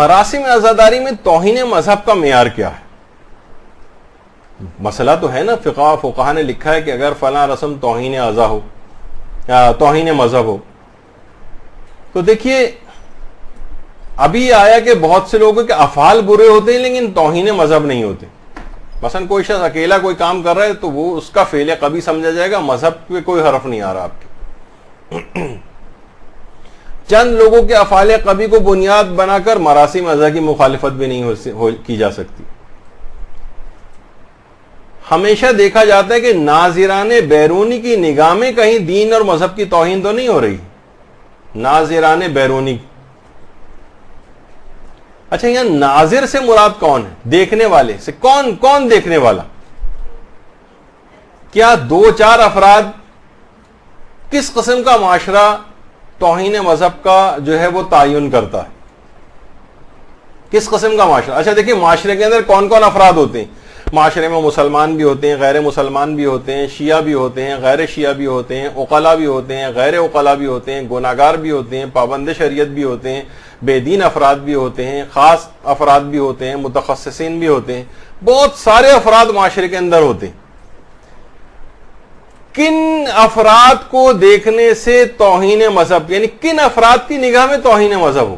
مراسم عزاداری میں توہین مذہب کا معیار کیا ہے؟ مسئلہ تو ہے نا، فقہا نے لکھا ہے کہ اگر فلاں رسم توہین عزا ہو یا توہین مذہب ہو، تو دیکھیے ابھی آیا کہ بہت سے لوگوں کے افعال برے ہوتے ہیں لیکن توہین مذہب نہیں ہوتے. مثلا کوئی شخص اکیلا کوئی کام کر رہا ہے تو وہ اس کا فعل قبیح سمجھا جائے گا، مذہب پہ کوئی حرف نہیں آ رہا آپ کے. چند لوگوں کے افعال قبیح کو بنیاد بنا کر مراسم عزا کی مخالفت بھی نہیں کی جا سکتی. ہمیشہ دیکھا جاتا ہے کہ ناظران بیرونی کی نگاہ میں کہیں دین اور مذہب کی توہین تو نہیں ہو رہی. ناظران بیرونی، اچھا یہاں ناظر سے مراد کون ہے؟ دیکھنے والے سے. کون دیکھنے والا؟ کیا دو چار افراد؟ کس قسم کا معاشرہ توہین مذہب کا جو ہے وہ تعین کرتا ہے؟ کس قسم کا معاشرہ؟ اچھا دیکھیں معاشرے کے اندر کون کون افراد ہوتے ہیں. معاشرے میں مسلمان بھی ہوتے ہیں، غیر مسلمان بھی ہوتے ہیں، شیعہ بھی ہوتے ہیں، غیر شیعہ بھی ہوتے ہیں، عقلاء بھی ہوتے ہیں، غیر عقلاء بھی ہوتے ہیں، گناہگار بھی ہوتے ہیں، پابند شریعت بھی ہوتے ہیں، بے دین افراد بھی ہوتے ہیں، خاص افراد بھی ہوتے ہیں، متخصصین بھی ہوتے ہیں. بہت سارے افراد معاشرے کے اندر ہوتے ہیں. کن افراد کو دیکھنے سے توہین مذہب، یعنی کن افراد کی نگاہ میں توہین مذہب ہو؟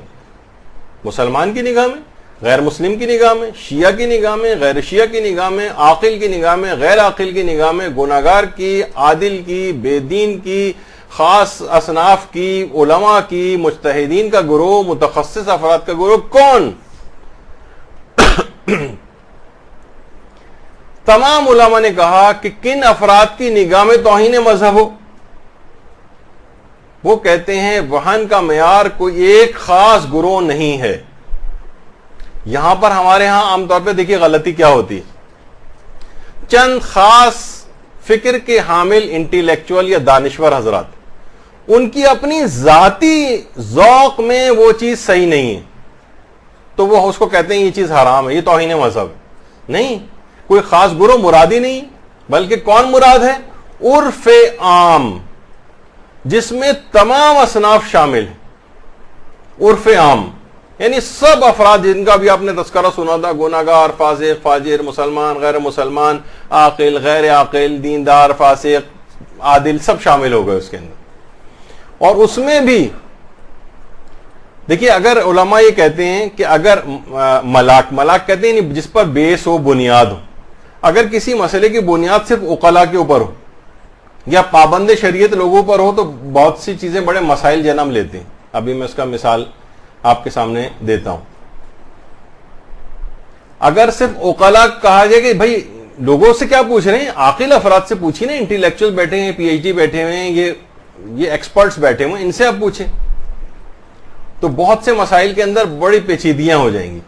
مسلمان کی نگاہ میں، غیر مسلم کی نگاہ میں، شیعہ کی نگاہ میں، غیر شیعہ کی نگاہ میں، عاقل کی نگاہ میں، غیر عاقل کی نگاہ میں، گناہگار کی، عادل کی، بے دین کی، خاص اصناف کی، علماء کی، مجتہدین کا گروہ، متخصص افراد کا گروہ، کون؟ تمام علماء نے کہا کہ کن افراد کی نگاہ میں توہین مذہب ہو. وہ کہتے ہیں وہن کا معیار کوئی ایک خاص گروہ نہیں ہے. یہاں پر ہمارے ہاں عام طور پہ دیکھیے غلطی کیا ہوتی ہے. چند خاص فکر کے حامل انٹیلیکچوئل یا دانشور حضرات، ان کی اپنی ذاتی ذوق میں وہ چیز صحیح نہیں ہے تو وہ اس کو کہتے ہیں یہ چیز حرام ہے، یہ توہین مذہب ہے. نہیں، کوئی خاص گروہ مراد ہی نہیں، بلکہ کون مراد ہے؟ عرف عام، جس میں تمام اصناف شامل ہیں. عرف عام یعنی سب افراد جن کا بھی آپ نے تذکرہ سنا تھا، گناہگار، فاسق، فاجر، مسلمان، غیر مسلمان، عاقل، غیر عاقل، دیندار، فاسق، عادل، سب شامل ہو گئے اس کے اندر. اور اس میں بھی دیکھیے اگر علماء یہ کہتے ہیں کہ اگر ملاک کہتے ہیں جس پر بیس ہو، بنیاد ہو، اگر کسی مسئلے کی بنیاد صرف عقلاء کے اوپر ہو یا پابند شریعت لوگوں پر ہو تو بہت سی چیزیں بڑے مسائل جنم لیتے ہیں. ابھی میں اس کا مثال آپ کے سامنے دیتا ہوں. اگر صرف عقلاء کہا جائے کہ بھائی لوگوں سے کیا پوچھ رہے ہیں، عاقل افراد سے پوچھیں نا، انٹیلیکچوئل بیٹھے ہیں، پی ایچ ڈی بیٹھے ہوئے ہیں، یہ ایکسپرٹس بیٹھے ہوئے ہیں، ان سے آپ پوچھیں تو بہت سے مسائل کے اندر بڑی پیچیدگیاں ہو جائیں گی.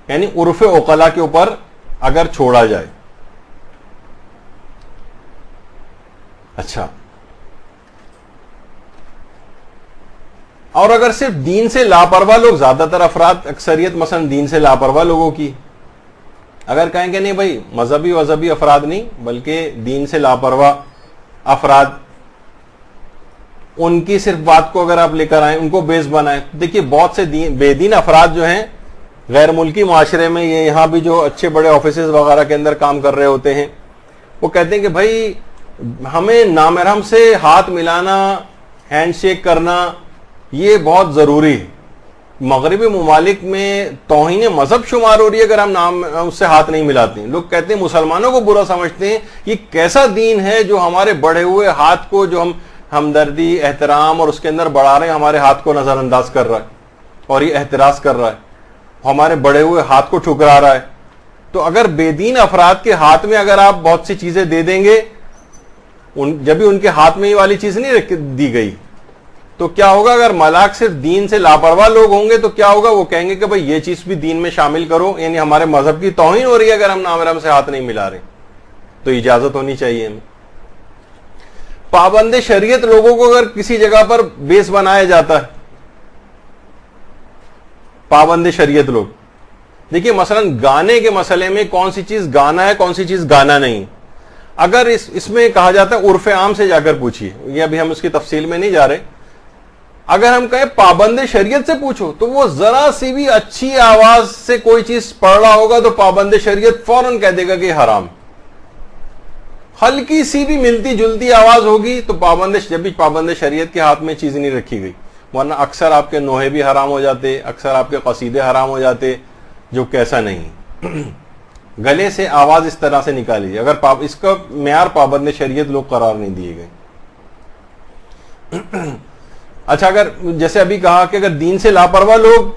یعنی عرف عقلاء کے اوپر اگر چھوڑا جائے. اچھا، اور اگر صرف دین سے لاپرواہ لوگ، زیادہ تر افراد، اکثریت مثلا دین سے لاپرواہ لوگوں کی، اگر کہیں کہ نہیں بھائی مذہبی افراد نہیں بلکہ دین سے لاپرواہ افراد، ان کی صرف بات کو اگر آپ لے کر آئیں، ان کو بیس بنائیں. دیکھیے بہت سے بے دین افراد جو ہیں غیر ملکی معاشرے میں، یہ یہاں بھی جو اچھے بڑے آفیسز وغیرہ کے اندر کام کر رہے ہوتے ہیں، وہ کہتے ہیں کہ بھائی ہمیں نامحرم سے ہاتھ ملانا، ہینڈ شیک کرنا یہ بہت ضروری ہے. مغربی ممالک میں توہین مذہب شمار ہو رہی ہے اگر ہم اس سے ہاتھ نہیں ملاتے ہیں. لوگ کہتے ہیں مسلمانوں کو برا سمجھتے ہیں، یہ کیسا دین ہے جو ہمارے بڑھے ہوئے ہاتھ کو، جو ہم ہمدردی، احترام اور اس کے اندر بڑھا رہے ہیں، ہمارے ہاتھ کو نظر انداز کر رہا ہے اور یہ احتراز کر رہا ہے، ہمارے بڑے ہوئے ہاتھ کو ٹھکرا رہا ہے. تو اگر بے دین افراد کے ہاتھ میں اگر آپ بہت سی چیزیں دے دیں گے، جب بھی ان کے ہاتھ میں یہ والی چیز نہیں دی گئی، تو کیا ہوگا؟ اگر ملاک صرف دین سے لاپرواہ لوگ ہوں گے تو کیا ہوگا؟ وہ کہیں گے کہ بھئی یہ چیز بھی دین میں شامل کرو، یعنی ہمارے مذہب کی توہین ہو رہی ہے اگر ہم نامحرم سے ہاتھ نہیں ملا رہے، تو اجازت ہونی چاہیے ہمیں. پابند شریعت لوگوں کو اگر کسی جگہ پر بیس بنایا جاتا ہے، پابند شریعت لوگ، دیکھیے مثلا گانے کے مسئلے میں کون سی چیز گانا ہے، کون سی چیز گانا نہیں. اگر اس میں کہا جاتا ہے عرف عام سے جا کر پوچھیے، یہ ابھی ہم اس کی تفصیل میں نہیں جا رہے، اگر ہم کہیں پابند شریعت سے پوچھو تو وہ ذرا سی بھی اچھی آواز سے کوئی چیز پڑھ رہا ہوگا تو پابند شریعت فوراً کہہ دے گا کہ حرام. ہلکی سی بھی ملتی جلتی آواز ہوگی تو جب بھی پابند شریعت کے ہاتھ میں چیز نہیں رکھی گئی، ورنہ اکثر آپ کے نوحے بھی حرام ہو جاتے، اکثر آپ کے قصیدے حرام ہو جاتے، جو کیسا نہیں. گلے سے آواز اس طرح سے نکالی، اگر اس کا معیار پابند شریعت لوگ قرار نہیں دیے گئے. اچھا، اگر جیسے ابھی کہا کہ اگر دین سے لاپرواہ لوگ،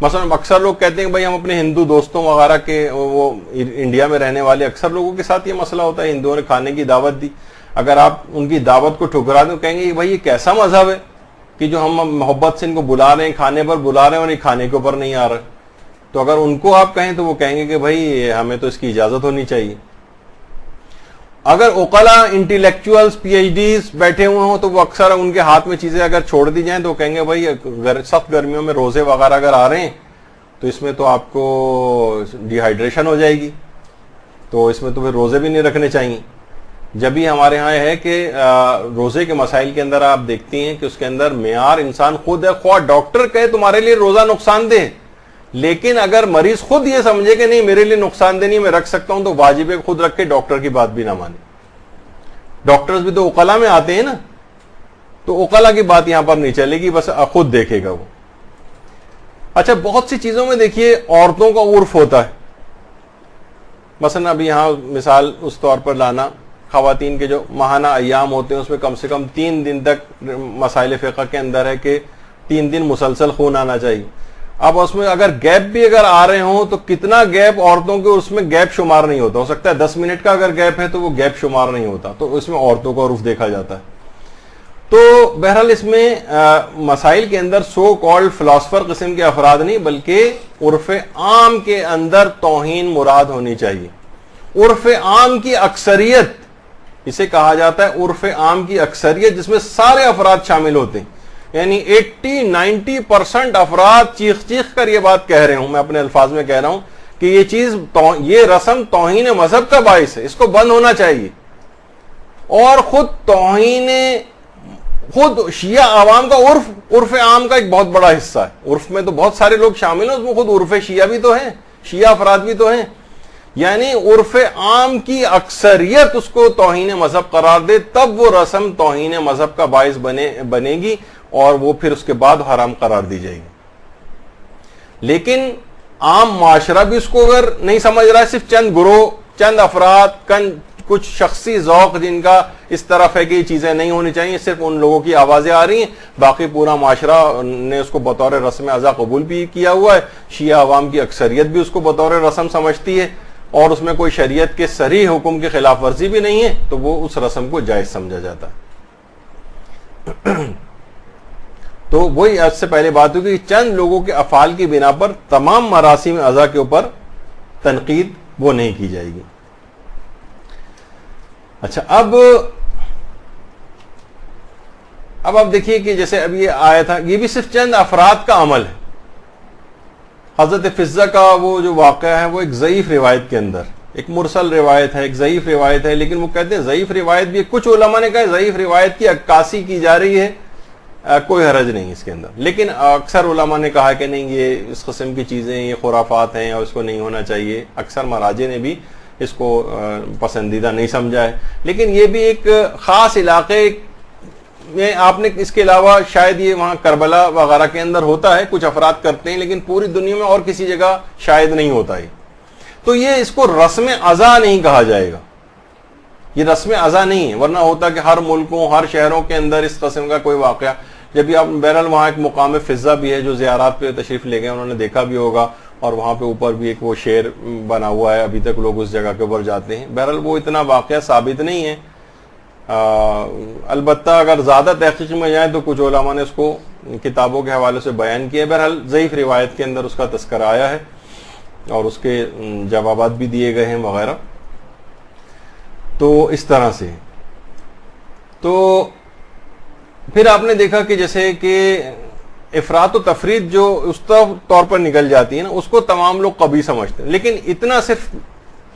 مثلا اکثر لوگ کہتے ہیں بھائی ہم اپنے ہندو دوستوں وغیرہ کے، وہ انڈیا میں رہنے والے اکثر لوگوں کے ساتھ یہ مسئلہ ہوتا ہے، ہندوؤں نے کھانے کی دعوت دی، اگر آپ ان کی دعوت کو ٹھکرا دیں کہیں گے بھائی یہ کیسا مذہب ہے کہ جو ہم محبت سے ان کو بلا رہے ہیں، کھانے پر بلا رہے ہیں اور یہ کھانے کے اوپر نہیں آ رہا. تو اگر ان کو آپ کہیں تو وہ کہیں گے کہ بھائی ہمیں تو اس کی اجازت ہونی چاہیے. اگر عقلاء، انٹلیکچوئلز، پی ایچ ڈیز بیٹھے ہوئے ہوں تو وہ اکثر ان کے ہاتھ میں چیزیں اگر چھوڑ دی جائیں تو وہ کہیں گے بھائی سخت گرمیوں میں روزے وغیرہ اگر آ رہے ہیں تو اس میں تو آپ کو ڈی ہائیڈریشن ہو جائے گی، تو اس میں تو پھر روزے بھی نہیں رکھنے چاہیے. جب بھی ہمارے ہاں ہے کہ روزے کے مسائل کے اندر آپ دیکھتی ہیں کہ اس کے اندر معیار انسان خود ہے. خواہ ڈاکٹر کہے تمہارے لیے روزہ نقصان دہ، لیکن اگر مریض خود یہ سمجھے کہ نہیں میرے لیے نقصان دہ نہیں، میں رکھ سکتا ہوں، تو واجب ہے خود رکھ کے ڈاکٹر کی بات بھی نہ مانے. ڈاکٹرز بھی تو عقلاء میں آتے ہیں نا، تو عقلاء کی بات یہاں پر نہیں چلے گی، بس خود دیکھے گا وہ. اچھا، بہت سی چیزوں میں دیکھیے عورتوں کا عرف ہوتا ہے. مثلا ابھی یہاں مثال اس طور پر لانا، خواتین کے جو ماہانہ ایام ہوتے ہیں اس میں کم سے کم 3 دن تک مسائل فقہ کے اندر ہے کہ 3 دن مسلسل خون آنا چاہیے. اب اس میں اگر گیپ بھی اگر آ رہے ہوں تو کتنا گیپ عورتوں کے اس میں گیپ شمار نہیں ہوتا، ہو سکتا ہے 10 منٹ کا اگر گیپ ہے تو وہ گیپ شمار نہیں ہوتا، تو اس میں عورتوں کا عرف دیکھا جاتا ہے. تو بہرحال اس میں مسائل کے اندر سو کالڈ فلاسفر قسم کے افراد نہیں بلکہ عرف عام کے اندر توہین مراد ہونی چاہیے. عرف عام کی اکثریت، اسے کہا جاتا ہے عرف عام کی اکثریت، جس میں سارے افراد شامل ہوتے ہیں، یعنی 80-90% افراد چیخ چیخ کر یہ بات کہہ رہے ہوں، میں اپنے الفاظ میں کہہ رہا ہوں کہ یہ چیز، یہ رسم توہین مذہب کا باعث ہے، اس کو بند ہونا چاہیے. اور خود شیعہ عوام کا عرف عام کا ایک بہت بڑا حصہ ہے. عرف میں تو بہت سارے لوگ شامل ہیں، اس میں خود عرف شیعہ بھی تو ہیں، شیعہ افراد بھی تو ہیں. یعنی عرف عام کی اکثریت اس کو توہین مذہب قرار دے، تب وہ رسم توہین مذہب کا باعث بنے گی اور وہ پھر اس کے بعد حرام قرار دی جائے گی. لیکن عام معاشرہ بھی اس کو اگر نہیں سمجھ رہا ہے، صرف چند گروہ، چند افراد، کچھ شخصی ذوق جن کا اس طرف ہے کہ یہ چیزیں نہیں ہونی چاہیے، صرف ان لوگوں کی آوازیں آ رہی ہیں، باقی پورا معاشرہ نے اس کو بطور رسم ازا قبول بھی کیا ہوا ہے، شیعہ عوام کی اکثریت بھی اس کو بطور رسم سمجھتی ہے، اور اس میں کوئی شریعت کے صریح حکم کی خلاف ورزی بھی نہیں ہے، تو وہ اس رسم کو جائز سمجھا جاتا ہے. تو وہی آج سے پہلے بات ہوئی کہ چند لوگوں کے افعال کی بنا پر تمام مراسم ازا کے اوپر تنقید وہ نہیں کی جائے گی. اچھا، اب آپ دیکھیے کہ جیسے اب یہ آیا تھا، یہ بھی صرف چند افراد کا عمل ہے. حضرت فضہ کا وہ جو واقعہ ہے وہ ایک ضعیف روایت کے اندر، ایک مرسل روایت ہے، ایک ضعیف روایت ہے، لیکن وہ کہتے ہیں ضعیف روایت بھی، کچھ علماء نے کہا ضعیف روایت کی عکاسی کی جا رہی ہے، کوئی حرج نہیں اس کے اندر. لیکن اکثر علماء نے کہا کہ نہیں، یہ اس قسم کی چیزیں، یہ خرافات ہیں اور اس کو نہیں ہونا چاہیے. اکثر مراجع نے بھی اس کو پسندیدہ نہیں سمجھا ہے. لیکن یہ بھی ایک خاص علاقے میں، آپ نے اس کے علاوہ شاید یہ وہاں کربلا وغیرہ کے اندر ہوتا ہے، کچھ افراد کرتے ہیں، لیکن پوری دنیا میں اور کسی جگہ شاید نہیں ہوتا ہے. تو یہ اس کو رسم ازا نہیں کہا جائے گا، یہ رسم ازا نہیں ہے. ورنہ ہوتا کہ ہر ملکوں، ہر شہروں کے اندر اس قسم کا کوئی واقعہ. جب بھی آپ بہرحال وہاں ایک مقام فضہ بھی ہے جو زیارات پہ تشریف لے گئے، انہوں نے دیکھا بھی ہوگا، اور وہاں پہ اوپر بھی ایک وہ شیر بنا ہوا ہے، ابھی تک لوگ اس جگہ کے اوپر جاتے ہیں. بہرحال وہ اتنا واقعہ ثابت نہیں ہے. البتہ اگر زیادہ تحقیق میں جائیں تو کچھ علماء نے اس کو کتابوں کے حوالے سے بیان کیا. بہرحال ضعیف روایت کے اندر اس کا تذکرہ آیا ہے اور اس کے جوابات بھی دیے گئے ہیں وغیرہ. تو اس طرح سے تو پھر آپ نے دیکھا کہ جیسے کہ افراط و تفرید جو اس طور پر نکل جاتی ہے نا، اس کو تمام لوگ قبیح سمجھتے ہیں. لیکن اتنا صرف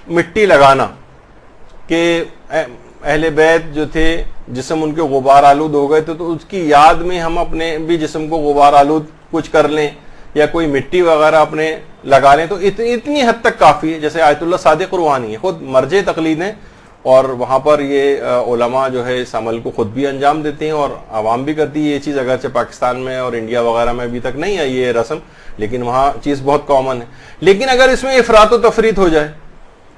مٹی لگانا کہ اہل بیت جو تھے جسم ان کے غبار آلود ہو گئے تو اس کی یاد میں ہم اپنے بھی جسم کو غبار آلود کچھ کر لیں یا کوئی مٹی وغیرہ اپنے لگا لیں تو اتنی حد تک کافی ہے. جیسے آیت اللہ صادق روحانی ہے, خود مرجع تقلید ہیں, اور وہاں پر یہ علماء جو ہے اس عمل کو خود بھی انجام دیتے ہیں اور عوام بھی کرتی ہے یہ چیز. اگرچہ پاکستان میں اور انڈیا وغیرہ میں ابھی تک نہیں ہے یہ رسم, لیکن وہاں چیز بہت کامن ہے. لیکن اگر اس میں افراط و تفریط ہو جائے,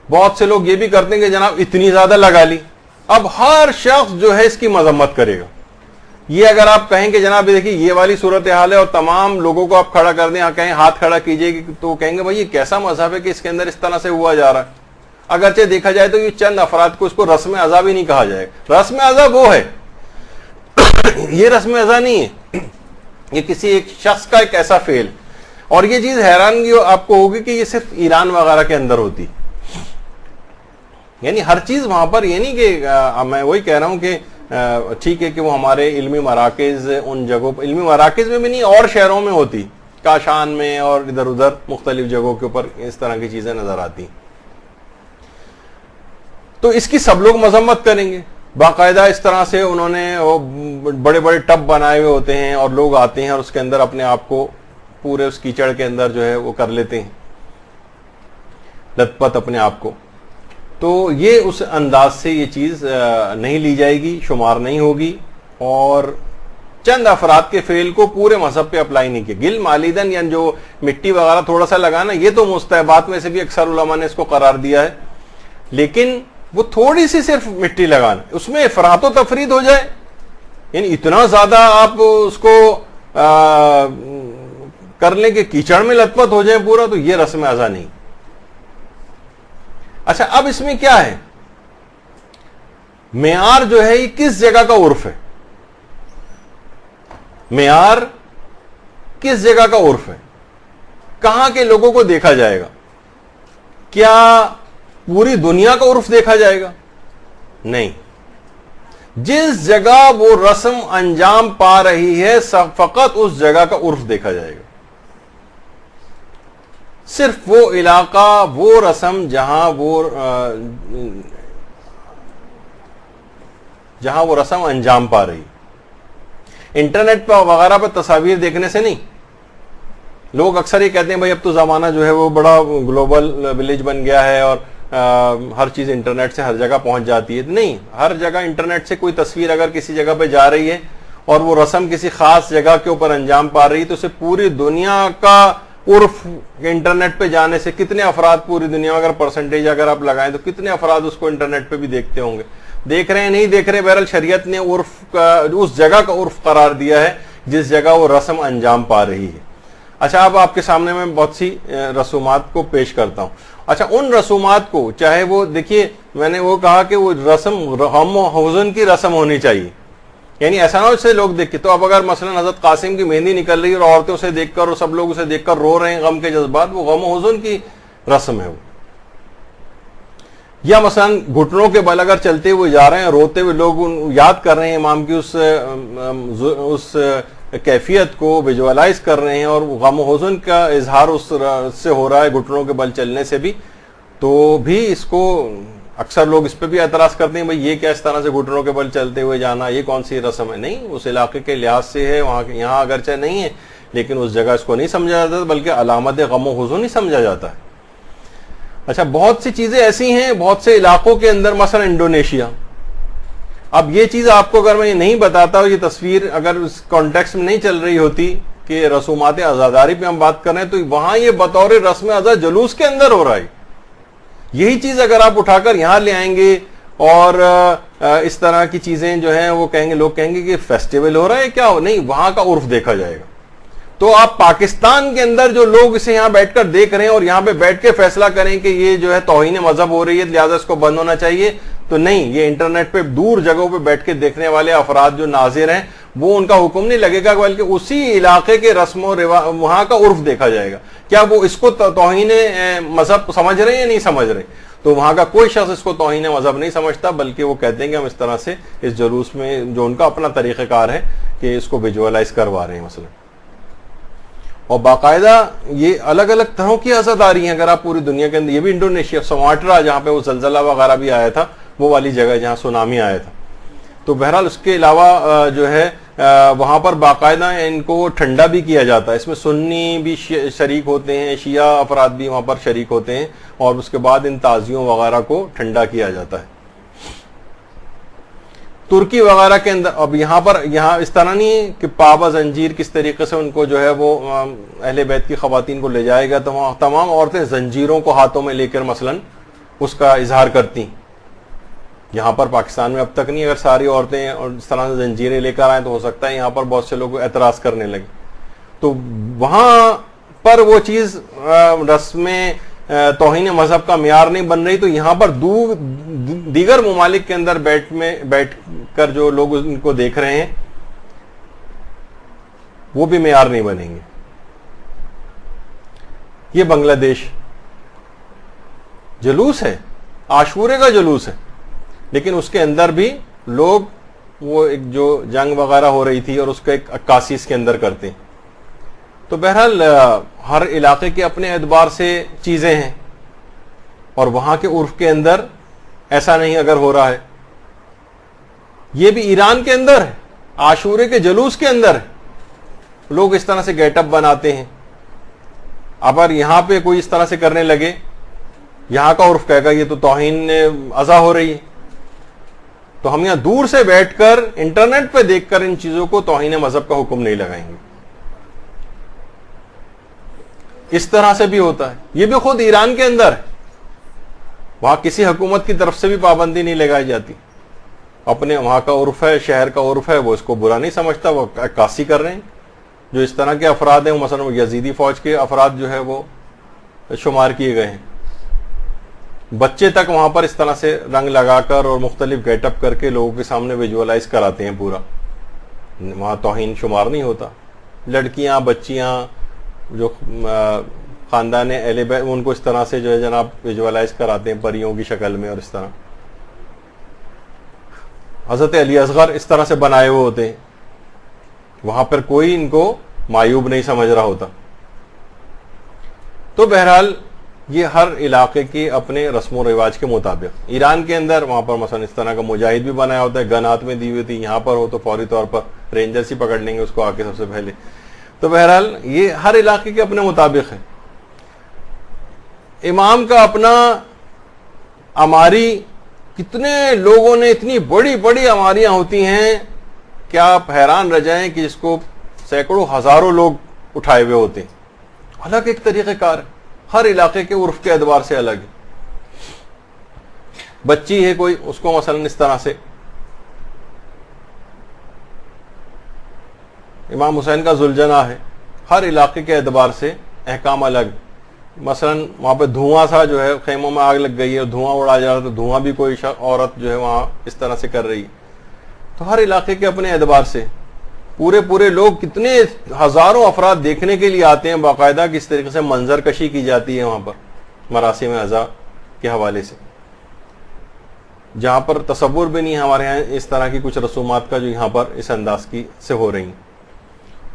بہت سے لوگ یہ بھی کرتے ہیں کہ جناب اتنی زیادہ لگا لی, اب ہر شخص جو ہے اس کی مذمت کرے گا. یہ اگر آپ کہیں کہ جناب دیکھیے یہ والی صورتحال ہے اور تمام لوگوں کو آپ کھڑا کر دیں, کہیں ہاتھ کھڑا کیجئے, تو کہیں گے بھائی یہ کیسا مذہب ہے کہ اس کے اندر اس طرح سے ہوا جا رہا ہے. اگرچہ دیکھا جائے تو یہ چند افراد کو اس کو رسم ازا بھی نہیں کہا جائے گا. رسم ازا وہ ہے, یہ رسم ازا نہیں ہے, یہ کسی ایک شخص کا ایک ایسا فعل. اور یہ چیز حیرانگی آپ کو ہوگی کہ یہ صرف ایران وغیرہ کے اندر ہوتی, یعنی ہر چیز وہاں پر. یہ نہیں کہ میں وہی کہہ رہا ہوں کہ ٹھیک ہے کہ وہ ہمارے علمی مراکز ان جگہوں پر, علمی مراکز میں بھی نہیں اور شہروں میں ہوتی, کاشان میں اور ادھر ادھر مختلف جگہوں کے اوپر اس طرح کی چیزیں نظر آتی. تو اس کی سب لوگ مذمت کریں گے. باقاعدہ اس طرح سے انہوں نے بڑے بڑے ٹب بنائے ہوئے ہوتے ہیں اور لوگ آتے ہیں اور اس کے اندر اپنے آپ کو پورے اس کیچڑ کے اندر جو ہے وہ کر لیتے ہیں, لت پت اپنے آپ کو. تو یہ اس انداز سے یہ چیز نہیں لی جائے گی, شمار نہیں ہوگی. اور چند افراد کے فعل کو پورے مذہب پہ اپلائی نہیں کیا. گل مالیدن یعنی جو مٹی وغیرہ تھوڑا سا لگانا, یہ تو مستحبات میں سے بھی اکثر علماء نے اس کو قرار دیا ہے, لیکن وہ تھوڑی سی صرف مٹی لگانا, اس میں افراط و تفریط ہو جائے, یعنی اتنا زیادہ آپ اس کو کر لیں کہ کیچڑ میں لت پت ہو جائے پورا, تو یہ رسم ازا نہیں. اچھا اب اس میں کیا ہے, معیار جو ہے یہ کس جگہ کا عرف ہے, معیار کس جگہ کا عرف ہے, کہاں کے لوگوں کو دیکھا جائے گا؟ کیا پوری دنیا کا عرف دیکھا جائے گا؟ نہیں. جس جگہ وہ رسم انجام پا رہی ہے فقط اس جگہ کا عرف دیکھا جائے گا. صرف وہ علاقہ, وہ رسم جہاں وہ رسم انجام پا رہی. انٹرنیٹ پہ وغیرہ پہ تصاویر دیکھنے سے نہیں. لوگ اکثر یہ کہتے ہیں بھائی اب تو زمانہ جو ہے وہ بڑا گلوبل ولیج بن گیا ہے اور ہر چیز انٹرنیٹ سے ہر جگہ پہنچ جاتی ہے. نہیں, ہر جگہ انٹرنیٹ سے کوئی تصویر اگر کسی جگہ پہ جا رہی ہے اور وہ رسم کسی خاص جگہ کے اوپر انجام پا رہی ہے تو اسے پوری دنیا کا عرف انٹرنیٹ پہ جانے سے, کتنے افراد پوری دنیا میں اگر پرسنٹیج اگر آپ لگائیں تو کتنے افراد اس کو انٹرنیٹ پہ بھی دیکھتے ہوں گے. دیکھ رہے ہیں نہیں دیکھ رہے, بہرحال شریعت نے عرف کا اس جگہ کا عرف قرار دیا ہے جس جگہ وہ رسم انجام پا رہی ہے. اچھا اب آپ کے سامنے میں بہت سی رسومات کو پیش کرتا ہوں. اچھا ان رسومات کو چاہے وہ دیکھیے, میں نے وہ کہا کہ وہ رسم غم و حزن کی رسم ہونی چاہیے, یعنی ایسا نہ ہو اسے لوگ دیکھ کے. تو اب اگر مثلا حضرت قاسم کی مہندی نکل رہی ہے اور عورتیں اسے دیکھ کر اور سب لوگ اسے دیکھ کر رو رہے ہیں غم کے جذبات, وہ غم و حزن کی رسم ہے وہ. یا مثلا گھٹنوں کے بل اگر چلتے ہوئے جا رہے ہیں, روتے ہوئے لوگ یاد کر رہے ہیں امام کی اس کیفیت کو ویژوالائز کر رہے ہیں اور غم و حزن کا اظہار اس سے ہو رہا ہے گھٹنوں کے بل چلنے سے بھی, تو بھی اس کو اکثر لوگ اس پہ بھی اعتراض کرتے ہیں بھئی یہ کیا اس طرح سے گھٹنوں کے بل چلتے ہوئے جانا, یہ کون سی رسم ہے؟ نہیں, اس علاقے کے لحاظ سے ہے, وہاں یہاں اگرچہ نہیں ہے لیکن اس جگہ اس کو نہیں سمجھا جاتا بلکہ علامت غم و حزن ہی سمجھا جاتا ہے. اچھا بہت سی چیزیں ایسی ہیں بہت سے علاقوں کے اندر, مثلا انڈونیشیا. اب یہ چیز آپ کو اگر میں یہ نہیں بتاتا, یہ تصویر اگر اس کانٹیکسٹ میں نہیں چل رہی ہوتی کہ رسومات عزاداری پہ ہم بات کر رہے ہیں, تو وہاں یہ بطور رسم ازا جلوس کے اندر ہو رہا ہے. یہی چیز اگر آپ اٹھا کر یہاں لے آئیں گے اور اس طرح کی چیزیں جو ہیں وہ کہیں گے, لوگ کہیں گے کہ فیسٹیول ہو رہا ہے کیا, نہیں, وہاں کا عرف دیکھا جائے گا. تو آپ پاکستان کے اندر جو لوگ اسے یہاں بیٹھ کر دیکھ رہے ہیں اور یہاں پہ بیٹھ کے فیصلہ کریں کہ یہ جو ہے توہین مذہب ہو رہی ہے لہٰذا اس کو بند ہونا چاہیے, تو نہیں, یہ انٹرنیٹ پہ دور جگہوں پہ بیٹھ کے دیکھنے والے افراد جو ناظر ہیں وہ ان کا حکم نہیں لگے گا بلکہ اسی علاقے کے رسم و رواج وہاں کا عرف دیکھا جائے گا. کیا وہ اس کو توہین مذہب سمجھ رہے ہیں یا نہیں سمجھ رہے؟ تو وہاں کا کوئی شخص اس کو توہین مذہب نہیں سمجھتا بلکہ وہ کہتے ہیں کہ ہم اس طرح سے اس جلوس میں جو ان کا اپنا طریقہ کار ہے کہ اس کو ویژوالائز کروا رہے ہیں مثلا. اور باقاعدہ یہ الگ الگ طرح کی عزاداری ہیں. اگر آپ پوری دنیا کے اندر, یہ بھی انڈونیشیا سماٹرا جہاں پہ وہ زلزلہ وغیرہ بھی آیا تھا, وہ والی جگہ جہاں سونامی آیا تھا, تو بہرحال اس کے علاوہ جو ہے وہاں پر باقاعدہ ان کو ٹھنڈا بھی کیا جاتا ہے. اس میں سنی بھی شریک ہوتے ہیں, شیعہ افراد بھی وہاں پر شریک ہوتے ہیں, اور اس کے بعد ان تعزیوں وغیرہ کو ٹھنڈا کیا جاتا ہے. ترکی وغیرہ کے اندر اب یہاں اس طرح نہیں کہ پابا زنجیر کس طریقے سے ان کو جو ہے وہ اہل بیت کی خواتین کو لے جائے گا, تو وہاں تمام عورتیں زنجیروں کو ہاتھوں میں لے کر مثلا اس کا اظہار کرتی. یہاں پر پاکستان میں اب تک نہیں, اگر ساری عورتیں اور اس طرح سے زنجیریں لے کر آئیں تو ہو سکتا ہے یہاں پر بہت سے لوگ اعتراض کرنے لگے. تو وہاں پر وہ چیز رسم توہین مذہب کا معیار نہیں بن رہی, تو یہاں پر دیگر ممالک کے اندر بیٹھ کر جو لوگ ان کو دیکھ رہے ہیں وہ بھی معیار نہیں بنیں گے. یہ بنگلہ دیش جلوس ہے, عاشورے کا جلوس ہے, لیکن اس کے اندر بھی لوگ وہ ایک جو جنگ وغیرہ ہو رہی تھی اور اس کا ایک عکاسی اس کے اندر کرتے ہیں. تو بہرحال ہر علاقے کے اپنے اعتبار سے چیزیں ہیں, اور وہاں کے عرف کے اندر ایسا نہیں اگر ہو رہا ہے. یہ بھی ایران کے اندر ہے, عاشورے کے جلوس کے اندر ہے, لوگ اس طرح سے گیٹ اپ بناتے ہیں. اگر یہاں پہ کوئی اس طرح سے کرنے لگے, یہاں کا عرف کہے گا یہ تو توہین ازا ہو رہی ہے, تو ہم یہاں دور سے بیٹھ کر انٹرنیٹ پہ دیکھ کر ان چیزوں کو توہین مذہب کا حکم نہیں لگائیں گے. اس طرح سے بھی ہوتا ہے. یہ بھی خود ایران کے اندر ہے, وہاں کسی حکومت کی طرف سے بھی پابندی نہیں لگائی جاتی. اپنے وہاں کا عرف ہے, شہر کا عرف ہے, وہ اس کو برا نہیں سمجھتا, وہ عکاسی کر رہے ہیں. جو اس طرح کے افراد ہیں, مثلا یزیدی فوج کے افراد جو ہے وہ شمار کیے گئے ہیں. بچے تک وہاں پر اس طرح سے رنگ لگا کر اور مختلف گیٹ اپ کر کے لوگوں کے سامنے ویژولائز کراتے ہیں پورا. وہاں توہین شمار نہیں ہوتا. لڑکیاں, بچیاں جو خاندان اہل بیت ان کو اس طرح سے جو ہے جناب ویژولائز کراتے ہیں پریوں کی شکل میں, اور اس طرح حضرت علی اصغر اس طرح سے بنائے ہوئے ہوتے ہیں. وہاں پر کوئی ان کو معیوب نہیں سمجھ رہا ہوتا. تو بہرحال یہ ہر علاقے کے اپنے رسم و رواج کے مطابق. ایران کے اندر وہاں پر مثلا اس طرح کا مجاہد بھی بنایا ہوتا ہے, گن ہاتھ میں دی ہوئی تھی. یہاں پر ہو تو فوری طور پر رینجرز ہی پکڑ لیں گے اس کو آ کے سب سے پہلے. تو بہرحال یہ ہر علاقے کے اپنے مطابق ہے. امام کا اپنا اماری, کتنے لوگوں نے اتنی بڑی بڑی اماریاں ہوتی ہیں کہ آپ حیران رہ جائیں کہ جس کو سینکڑوں ہزاروں لوگ اٹھائے ہوئے ہوتے ہیں. الگ ایک طریقہ کار ہے, ہر علاقے کے عرف کے اعتبار سے الگ ہے. بچی ہے کوئی, اس کو مثلا اس طرح سے. امام حسین کا ذوالجناح ہے, ہر علاقے کے اعتبار سے احکام الگ. مثلا وہاں پہ دھواں سا جو ہے, خیموں میں آگ لگ گئی ہے, دھواں اڑا جا رہا ہے, تو دھواں بھی کوئی عورت جو ہے وہاں اس طرح سے کر رہی ہے. تو ہر علاقے کے اپنے اعتبار سے پورے لوگ, کتنے ہزاروں افراد دیکھنے کے لیے آتے ہیں باقاعدہ کس طریقے سے منظر کشی کی جاتی ہے وہاں پر مراسم عزا کے حوالے سے, جہاں پر تصور بھی نہیں ہمارے یہاں اس طرح کی کچھ رسومات کا جو یہاں پر اس انداز کی سے ہو رہی ہیں.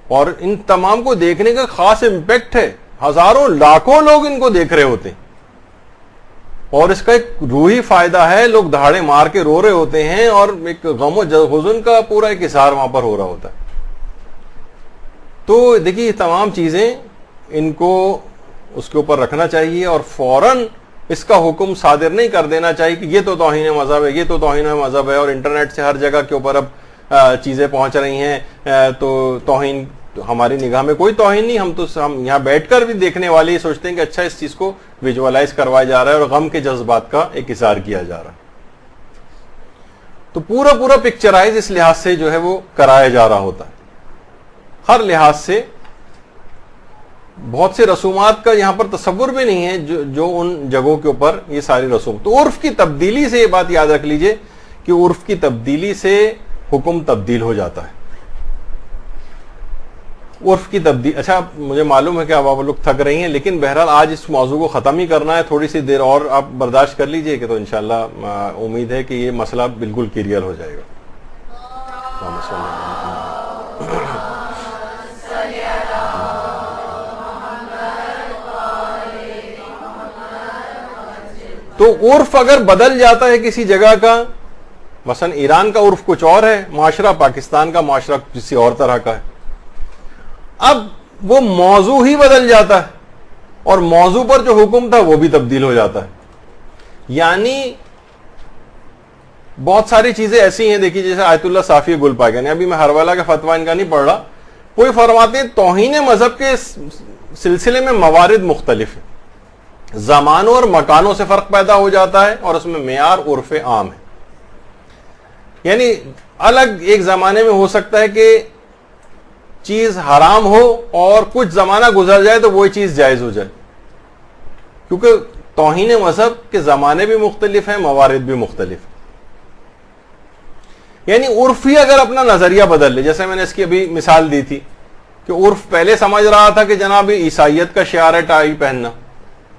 اور ان تمام کو دیکھنے کا خاص امپیکٹ ہے, ہزاروں لاکھوں لوگ ان کو دیکھ رہے ہوتے ہیں, اور اس کا ایک روحی فائدہ ہے. لوگ دہاڑے مار کے رو رہے ہوتے ہیں, اور ایک غم و حزن کا پورا ایک اظہار وہاں پر ہو رہا ہوتا ہے. تو دیکھیے یہ تمام چیزیں ان کو اس کے اوپر رکھنا چاہیے, اور فوراً اس کا حکم صادر نہیں کر دینا چاہیے کہ یہ تو توہین مذہب ہے, یہ تو توہین مذہب ہے, اور انٹرنیٹ سے ہر جگہ کے اوپر اب چیزیں پہنچ رہی ہیں. تو توہین, ہماری نگاہ میں کوئی توہین نہیں, ہم یہاں بیٹھ کر بھی دیکھنے والے یہ سوچتے ہیں کہ اچھا اس چیز کو ویژولائز کروایا جا رہا ہے اور غم کے جذبات کا ایک اظہار کیا جا رہا ہے. تو پورا پکچرائز اس لحاظ سے جو ہے وہ کرایا جا رہا ہوتا ہے. ہر لحاظ سے بہت سے رسومات کا یہاں پر تصور بھی نہیں ہے جو ان جگہوں کے اوپر یہ ساری رسوم. تو عرف کی تبدیلی سے یہ بات یاد رکھ لیجئے کہ عرف کی تبدیلی سے حکم تبدیل ہو جاتا ہے. عرف کی تبدیل, اچھا مجھے معلوم ہے کہ آپ لوگ تھک رہی ہیں, لیکن بہرحال آج اس موضوع کو ختم ہی کرنا ہے. تھوڑی سی دیر اور آپ برداشت کر لیجئے کہ تو انشاءاللہ امید ہے کہ یہ مسئلہ بالکل کلیئر ہو جائے گا. تو عرف اگر بدل جاتا ہے کسی جگہ کا, مثلا ایران کا عرف کچھ اور ہے معاشرہ، پاکستان کا معاشرہ کسی اور طرح کا ہے. اب وہ موضوع ہی بدل جاتا ہے اور موضوع پر جو حکم تھا وہ بھی تبدیل ہو جاتا ہے. یعنی بہت ساری چیزیں ایسی ہیں، دیکھیے جیسے آیت اللہ صافی گل پاکن، ابھی میں ہرولہ کا فتویٰ ان کا نہیں پڑھ رہا، کوئی فرماتے ہیں توہین مذہب کے سلسلے میں موارد مختلف ہیں، زمانوں اور مکانوں سے فرق پیدا ہو جاتا ہے اور اس میں معیار عرف عام ہے. یعنی الگ ایک زمانے میں ہو سکتا ہے کہ چیز حرام ہو اور کچھ زمانہ گزر جائے تو وہی چیز جائز ہو جائے، کیونکہ توہین مذہب کے زمانے بھی مختلف ہیں، موارد بھی مختلف ہیں. یعنی عرف ہی اگر اپنا نظریہ بدل لے، جیسے میں نے اس کی ابھی مثال دی تھی کہ عرف پہلے سمجھ رہا تھا کہ جناب عیسائیت کا شعار ہے ٹائی پہننا،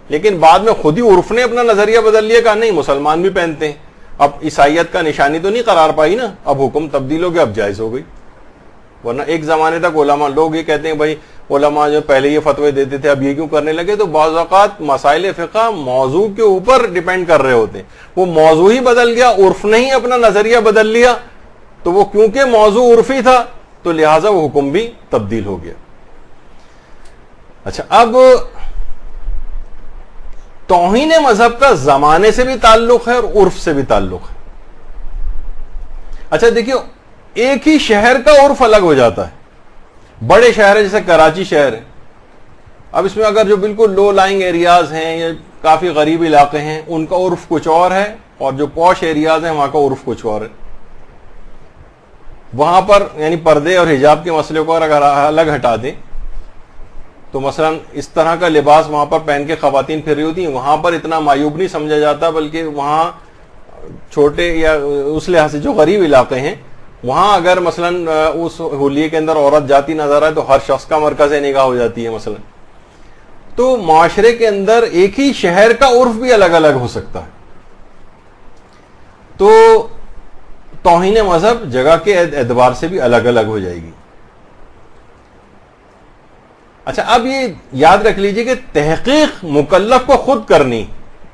لیکن بعد میں خود ہی عرف نے اپنا نظریہ بدل لیا، کہا نہیں مسلمان بھی پہنتے ہیں، اب عیسائیت کا نشانی تو نہیں قرار پائی نا، اب حکم تبدیل ہو گیا، اب جائز ہو گئی. ورنہ ایک زمانے تک علماء، لوگ یہ کہتے ہیں بھائی علماء جو پہلے یہ فتوے دیتے تھے اب یہ کیوں کرنے لگے، تو بعض اوقات مسائل فقہ موضوع کے اوپر ڈیپینڈ کر رہے ہوتے ہیں. وہ موضوع ہی بدل گیا، عرف نے ہی اپنا نظریہ بدل لیا، تو وہ کیونکہ موضوع عرفی تھا تو لہٰذا وہ حکم بھی تبدیل ہو گیا. اچھا، اب توہین مذہب کا زمانے سے بھی تعلق ہے اور عرف سے بھی تعلق ہے. اچھا دیکھیے، ایک ہی شہر کا عرف الگ ہو جاتا ہے. بڑے شہر ہے جیسے کراچی شہر ہے، اب اس میں اگر جو بالکل لو لائنگ ایریاز ہیں یا کافی غریب علاقے ہیں ان کا عرف کچھ اور ہے، اور جو پوش ایریاز ہیں وہاں کا عرف کچھ اور ہے. وہاں پر یعنی پردے اور حجاب کے مسئلے کو اگر الگ ہٹا دیں تو مثلا اس طرح کا لباس وہاں پر پہن کے خواتین پھر رہی ہوتی ہیں، وہاں پر اتنا معیوب نہیں سمجھا جاتا، بلکہ وہاں چھوٹے یا اس لحاظ سے جو غریب علاقے ہیں وہاں اگر مثلا اس ہولیے کے اندر عورت جاتی نظر آئے تو ہر شخص کا مرکز نگاہ ہو جاتی ہے مثلا. تو معاشرے کے اندر ایک ہی شہر کا عرف بھی الگ الگ ہو سکتا ہے. تو توہین مذہب جگہ کے اعتبار سے بھی الگ الگ ہو جائے گی. اچھا، اب یہ یاد رکھ لیجئے کہ تحقیق مکلف کو خود کرنی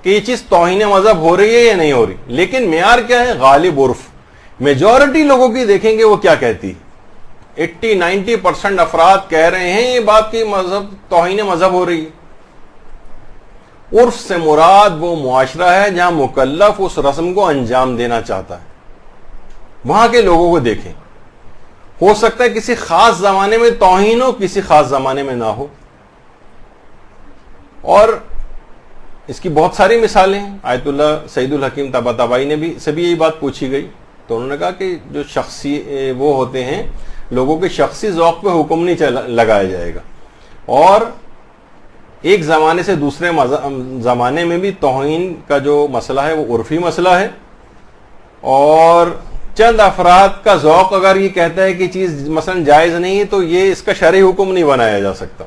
کہ یہ چیز توہین مذہب ہو رہی ہے یا نہیں ہو رہی، لیکن معیار کیا ہے؟ غالب عرف. میجورٹی لوگوں کی دیکھیں گے وہ کیا کہتی، 80-90% افراد کہہ رہے ہیں یہ بات کی مذہب توہین مذہب ہو رہی ہے. عرف سے مراد وہ معاشرہ ہے جہاں مکلف اس رسم کو انجام دینا چاہتا ہے. وہاں کے لوگوں کو دیکھیں، ہو سکتا ہے کسی خاص زمانے میں توہین ہو، کسی خاص زمانے میں نہ ہو. اور اس کی بہت ساری مثالیں ہیں. آیت اللہ سعید الحکیم طباطبائی نے بھی سے بھی یہی بات پوچھی گئی تو انہوں نے کہا کہ جو شخصی وہ ہوتے ہیں لوگوں کے شخصی ذوق پہ حکم نہیں لگایا جائے گا، اور ایک زمانے سے دوسرے زمانے میں بھی توہین کا جو مسئلہ ہے وہ عرفی مسئلہ ہے، اور چند افراد کا ذوق اگر یہ کہتا ہے کہ چیز مثلا جائز نہیں ہے تو یہ اس کا شرعی حکم نہیں بنایا جا سکتا.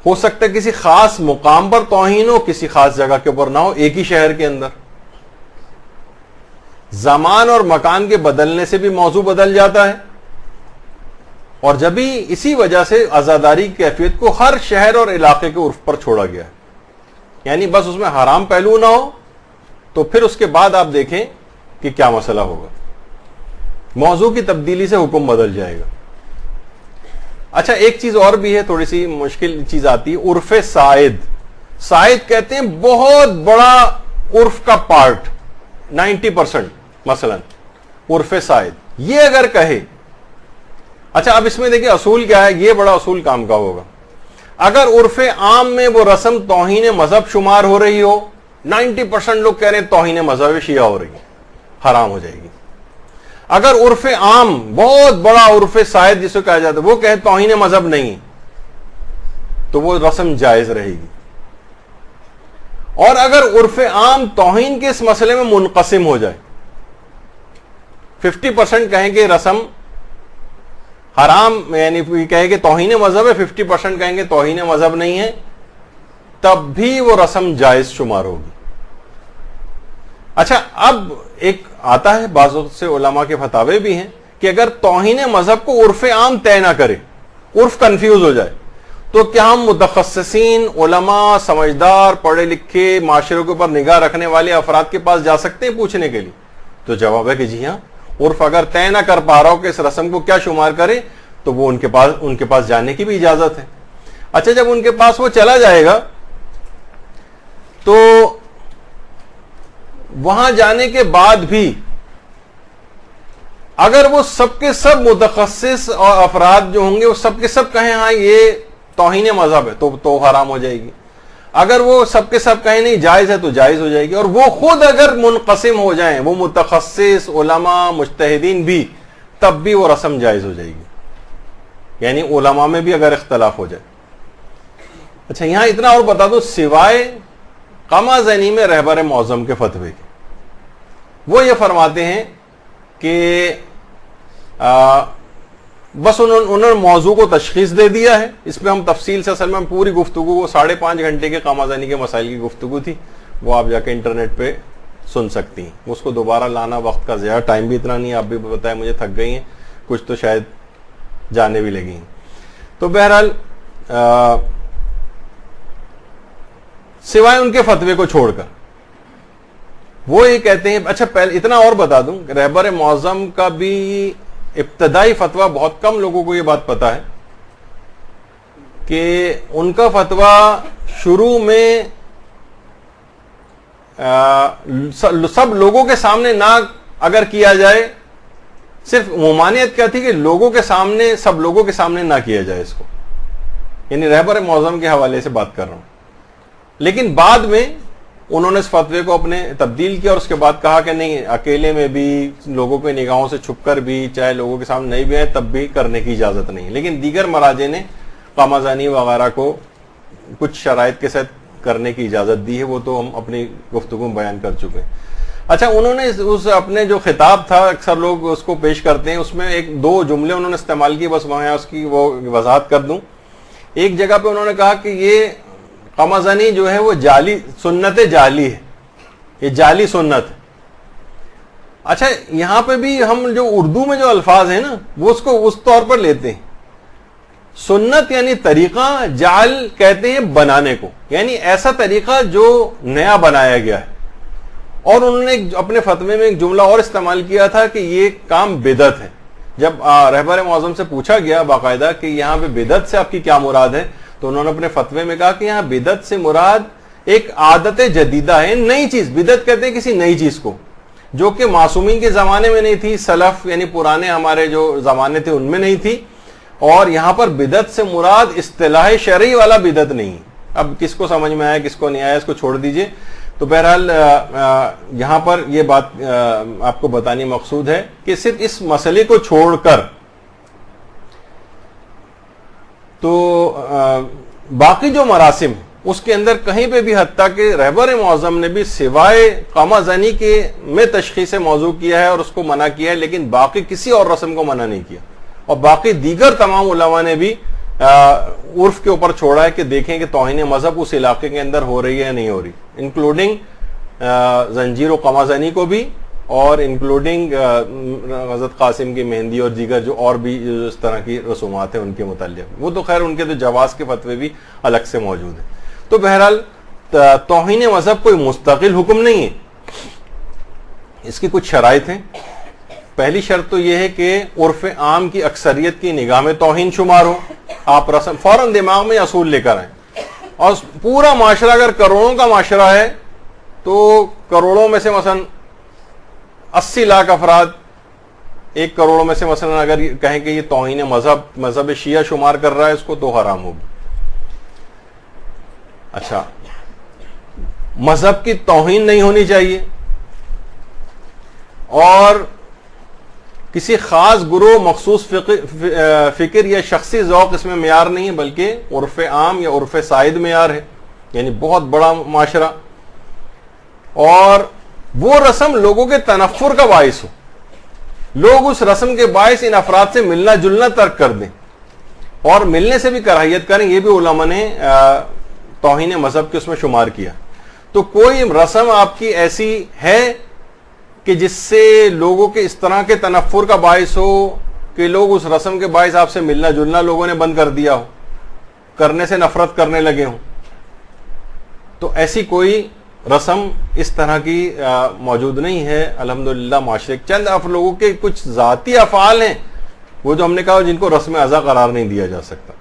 ہو سکتا ہے کسی خاص مقام پر توہین ہو، کسی خاص جگہ کے اوپر نہ ہو، ایک ہی شہر کے اندر. زمان اور مکان کے بدلنے سے بھی موضوع بدل جاتا ہے، اور جبھی اسی وجہ سے عزاداری کی کیفیت کو ہر شہر اور علاقے کے عرف پر چھوڑا گیا ہے. یعنی بس اس میں حرام پہلو نہ ہو تو پھر اس کے بعد آپ دیکھیں کہ کیا مسئلہ ہوگا. موضوع کی تبدیلی سے حکم بدل جائے گا. اچھا، ایک چیز اور بھی ہے، تھوڑی سی مشکل چیز آتی ہے، عرف سائد. سائد کہتے ہیں بہت بڑا عرف کا پارٹ، 90% مثلا عرف سائد. یہ اگر کہے، اچھا اب اس میں دیکھیں اصول کیا ہے، یہ بڑا اصول کام کا ہوگا. اگر عرف عام میں وہ رسم توہین مذہب شمار ہو رہی ہو، 90% لوگ کہہ رہے ہیں توہین مذہب شیعہ ہو رہی ہے، حرام ہو جائے گی. اگر عرف عام بہت بڑا عرف سائد جسے کہا جاتا ہے وہ کہے توہین مذہب نہیں تو وہ رسم جائز رہے گی. اور اگر عرف عام توہین کے اس مسئلے میں منقسم ہو جائے، 50% کہیں کہ رسم حرام یعنی کہیں کہ توہین مذہب ہے، 50% کہیں گے توہین مذہب نہیں ہے، تب بھی وہ رسم جائز شمار ہوگی. اچھا، اب ایک آتا ہے، بعض سے علماء کے فتاوے بھی ہیں کہ اگر توہین مذہب کو عرف عام طے نہ کرے، عرف کنفیوز ہو جائے، تو کیا ہم متخصصین، علماء، سمجھدار، پڑھے لکھے، معاشرے کے اوپر نگاہ رکھنے والے افراد کے پاس جا سکتے ہیں پوچھنے کے لیے؟ تو جواب ہے کہ جی ہاں. عرف اگر طے نہ کر پا رہا ہو کہ اس رسم کو کیا شمار کرے تو وہ ان کے پاس جانے کی بھی اجازت ہے. اچھا، جب ان کے پاس وہ چلا جائے گا تو وہاں جانے کے بعد بھی اگر وہ سب کے سب متخصص اور افراد جو ہوں گے وہ سب کے سب کہیں ہاں یہ توہین مذہب ہے تو حرام ہو جائے گی. اگر وہ سب کے سب کہیں نہیں جائز ہے تو جائز ہو جائے گی. اور وہ خود اگر منقسم ہو جائیں، وہ متخصص، علماء، مجتہدین بھی، تب بھی وہ رسم جائز ہو جائے گی. یعنی علماء میں بھی اگر اختلاف ہو جائے. اچھا، یہاں اتنا اور بتا دو، سوائے قمع زنی میں رہبر معظم کے فتوے کے، وہ یہ فرماتے ہیں کہ بس انہوں نے موضوع کو تشخیص دے دیا ہے. اس پہ ہم تفصیل سے، اصل میں ہم پوری گفتگو، وہ 5.5 گھنٹے کے قمع زنی کے مسائل کی گفتگو تھی، وہ آپ جا کے انٹرنیٹ پہ سن سکتی ہیں. اس کو دوبارہ لانا وقت کا ضیاع، ٹائم بھی اتنا نہیں ہے. آپ بھی بتائیں مجھے تھک گئی ہیں کچھ تو شاید جانے بھی لگی ہیں. تو بہرحال سوائے ان کے فتوے کو چھوڑ کر وہ یہ کہتے ہیں. اچھا، پہلے اتنا اور بتا دوں، رہبر معظم کا بھی ابتدائی فتویٰ، بہت کم لوگوں کو یہ بات پتا ہے کہ ان کا فتویٰ شروع میں سب لوگوں کے سامنے نہ اگر کیا جائے، صرف ممانعت کیا تھی کہ لوگوں کے سامنے، سب لوگوں کے سامنے نہ کیا جائے اس کو، یعنی رہبر معظم کے حوالے سے بات کر رہا ہوں. لیکن بعد میں انہوں نے اس فتوے کو اپنے تبدیل کیا اور اس کے بعد کہا کہ نہیں، اکیلے میں بھی، لوگوں کے نگاہوں سے چھپ کر بھی، چاہے لوگوں کے سامنے نہیں بھی ہیں تب بھی کرنے کی اجازت نہیں. لیکن دیگر مراجع نے قمع زنی وغیرہ کو کچھ شرائط کے ساتھ کرنے کی اجازت دی ہے، وہ تو ہم اپنی گفتگو میں بیان کر چکے ہیں. اچھا، انہوں نے اس اپنے جو خطاب تھا، اکثر لوگ اس کو پیش کرتے ہیں، اس میں 1-2 جملے انہوں نے استعمال کیے، بس میں اس کی وہ وضاحت کر دوں. ایک جگہ پہ انہوں نے کہا کہ یہ قمع زنی جو ہے وہ جعلی سنت جعلی ہے، یہ جعلی سنت ہے. اچھا، یہاں پہ بھی ہم جو اردو میں جو الفاظ ہیں نا وہ اس کو اس طور پر لیتے ہیں. سنت یعنی طریقہ، جعل کہتے ہیں بنانے کو، یعنی ایسا طریقہ جو نیا بنایا گیا ہے. اور انہوں نے اپنے فتوے میں ایک جملہ اور استعمال کیا تھا کہ یہ کام بدعت ہے. جب رہبر معظم سے پوچھا گیا باقاعدہ کہ یہاں پہ بدعت سے آپ کی کیا مراد ہے، تو انہوں نے اپنے فتوے میں کہا کہ یہاں بدعت سے مراد ایک عادت جدیدہ ہے، نئی چیز. بدعت کہتے ہیں کسی نئی چیز کو جو کہ معصومین کے زمانے میں نہیں تھی، سلف یعنی پرانے ہمارے جو زمانے تھے ان میں نہیں تھی. اور یہاں پر بدعت سے مراد اصطلاح شرعی والا بدعت نہیں. اب کس کو سمجھ میں آیا کس کو نہیں آیا اس کو چھوڑ دیجئے. تو بہرحال یہاں پر یہ بات آپ کو بتانی مقصود ہے کہ صرف اس مسئلے کو چھوڑ کر تو باقی جو مراسم اس کے اندر کہیں پہ بھی، حتیٰ کہ رہبر معظم نے بھی سوائے قمع زنی کے میں تشخیص موضوع کیا ہے اور اس کو منع کیا ہے، لیکن باقی کسی اور رسم کو منع نہیں کیا. اور باقی دیگر تمام علماء نے بھی عرف کے اوپر چھوڑا ہے کہ دیکھیں کہ توہین مذہب اس علاقے کے اندر ہو رہی ہے یا نہیں ہو رہی، انکلوڈنگ زنجیر و قمع زنی کو بھی، اور انکلوڈنگ حضرت قاسم کی مہندی اور دیگر جو اور بھی اس طرح کی رسومات ہیں ان کے متعلق. وہ تو خیر ان کے تو جواز کے فتوے بھی الگ سے موجود ہیں. تو بہرحال توہین مذہب کوئی مستقل حکم نہیں ہے، اس کی کچھ شرائط ہیں. پہلی شرط تو یہ ہے کہ عرف عام کی اکثریت کی نگاہ میں توہین شمار ہو. آپ رسم فوراً دماغ میں اصول لے کر آئیں. اور پورا معاشرہ اگر کروڑوں کا معاشرہ ہے تو کروڑوں میں سے مثلا 80 لاکھ افراد 1 کروڑ میں سے مثلا اگر کہیں کہ یہ توہین مذہب شیعہ شمار کر رہا ہے اس کو، تو حرام ہوگی. اچھا، مذہب کی توہین نہیں ہونی چاہیے، اور کسی خاص گروہ، مخصوص فکر یا شخصی ذوق اس میں معیار نہیں ہے، بلکہ عرف عام یا عرف سائد معیار ہے، یعنی بہت بڑا معاشرہ. اور وہ رسم لوگوں کے تنفر کا باعث ہو، لوگ اس رسم کے باعث ان افراد سے ملنا جلنا ترک کر دیں اور ملنے سے بھی کراہیت کریں. یہ بھی علماء نے توہین مذہب کے اس میں شمار کیا. تو کوئی رسم آپ کی ایسی ہے کہ جس سے لوگوں کے اس طرح کے تنفر کا باعث ہو کہ لوگ اس رسم کے باعث آپ سے ملنا جلنا لوگوں نے بند کر دیا ہو، کرنے سے نفرت کرنے لگے ہوں. تو ایسی کوئی رسم اس طرح کی موجود نہیں ہے الحمدللہ معاشرے. چند لوگوں کے کچھ ذاتی افعال ہیں وہ جو ہم نے کہا جن کو رسم ازا قرار نہیں دیا جا سکتا.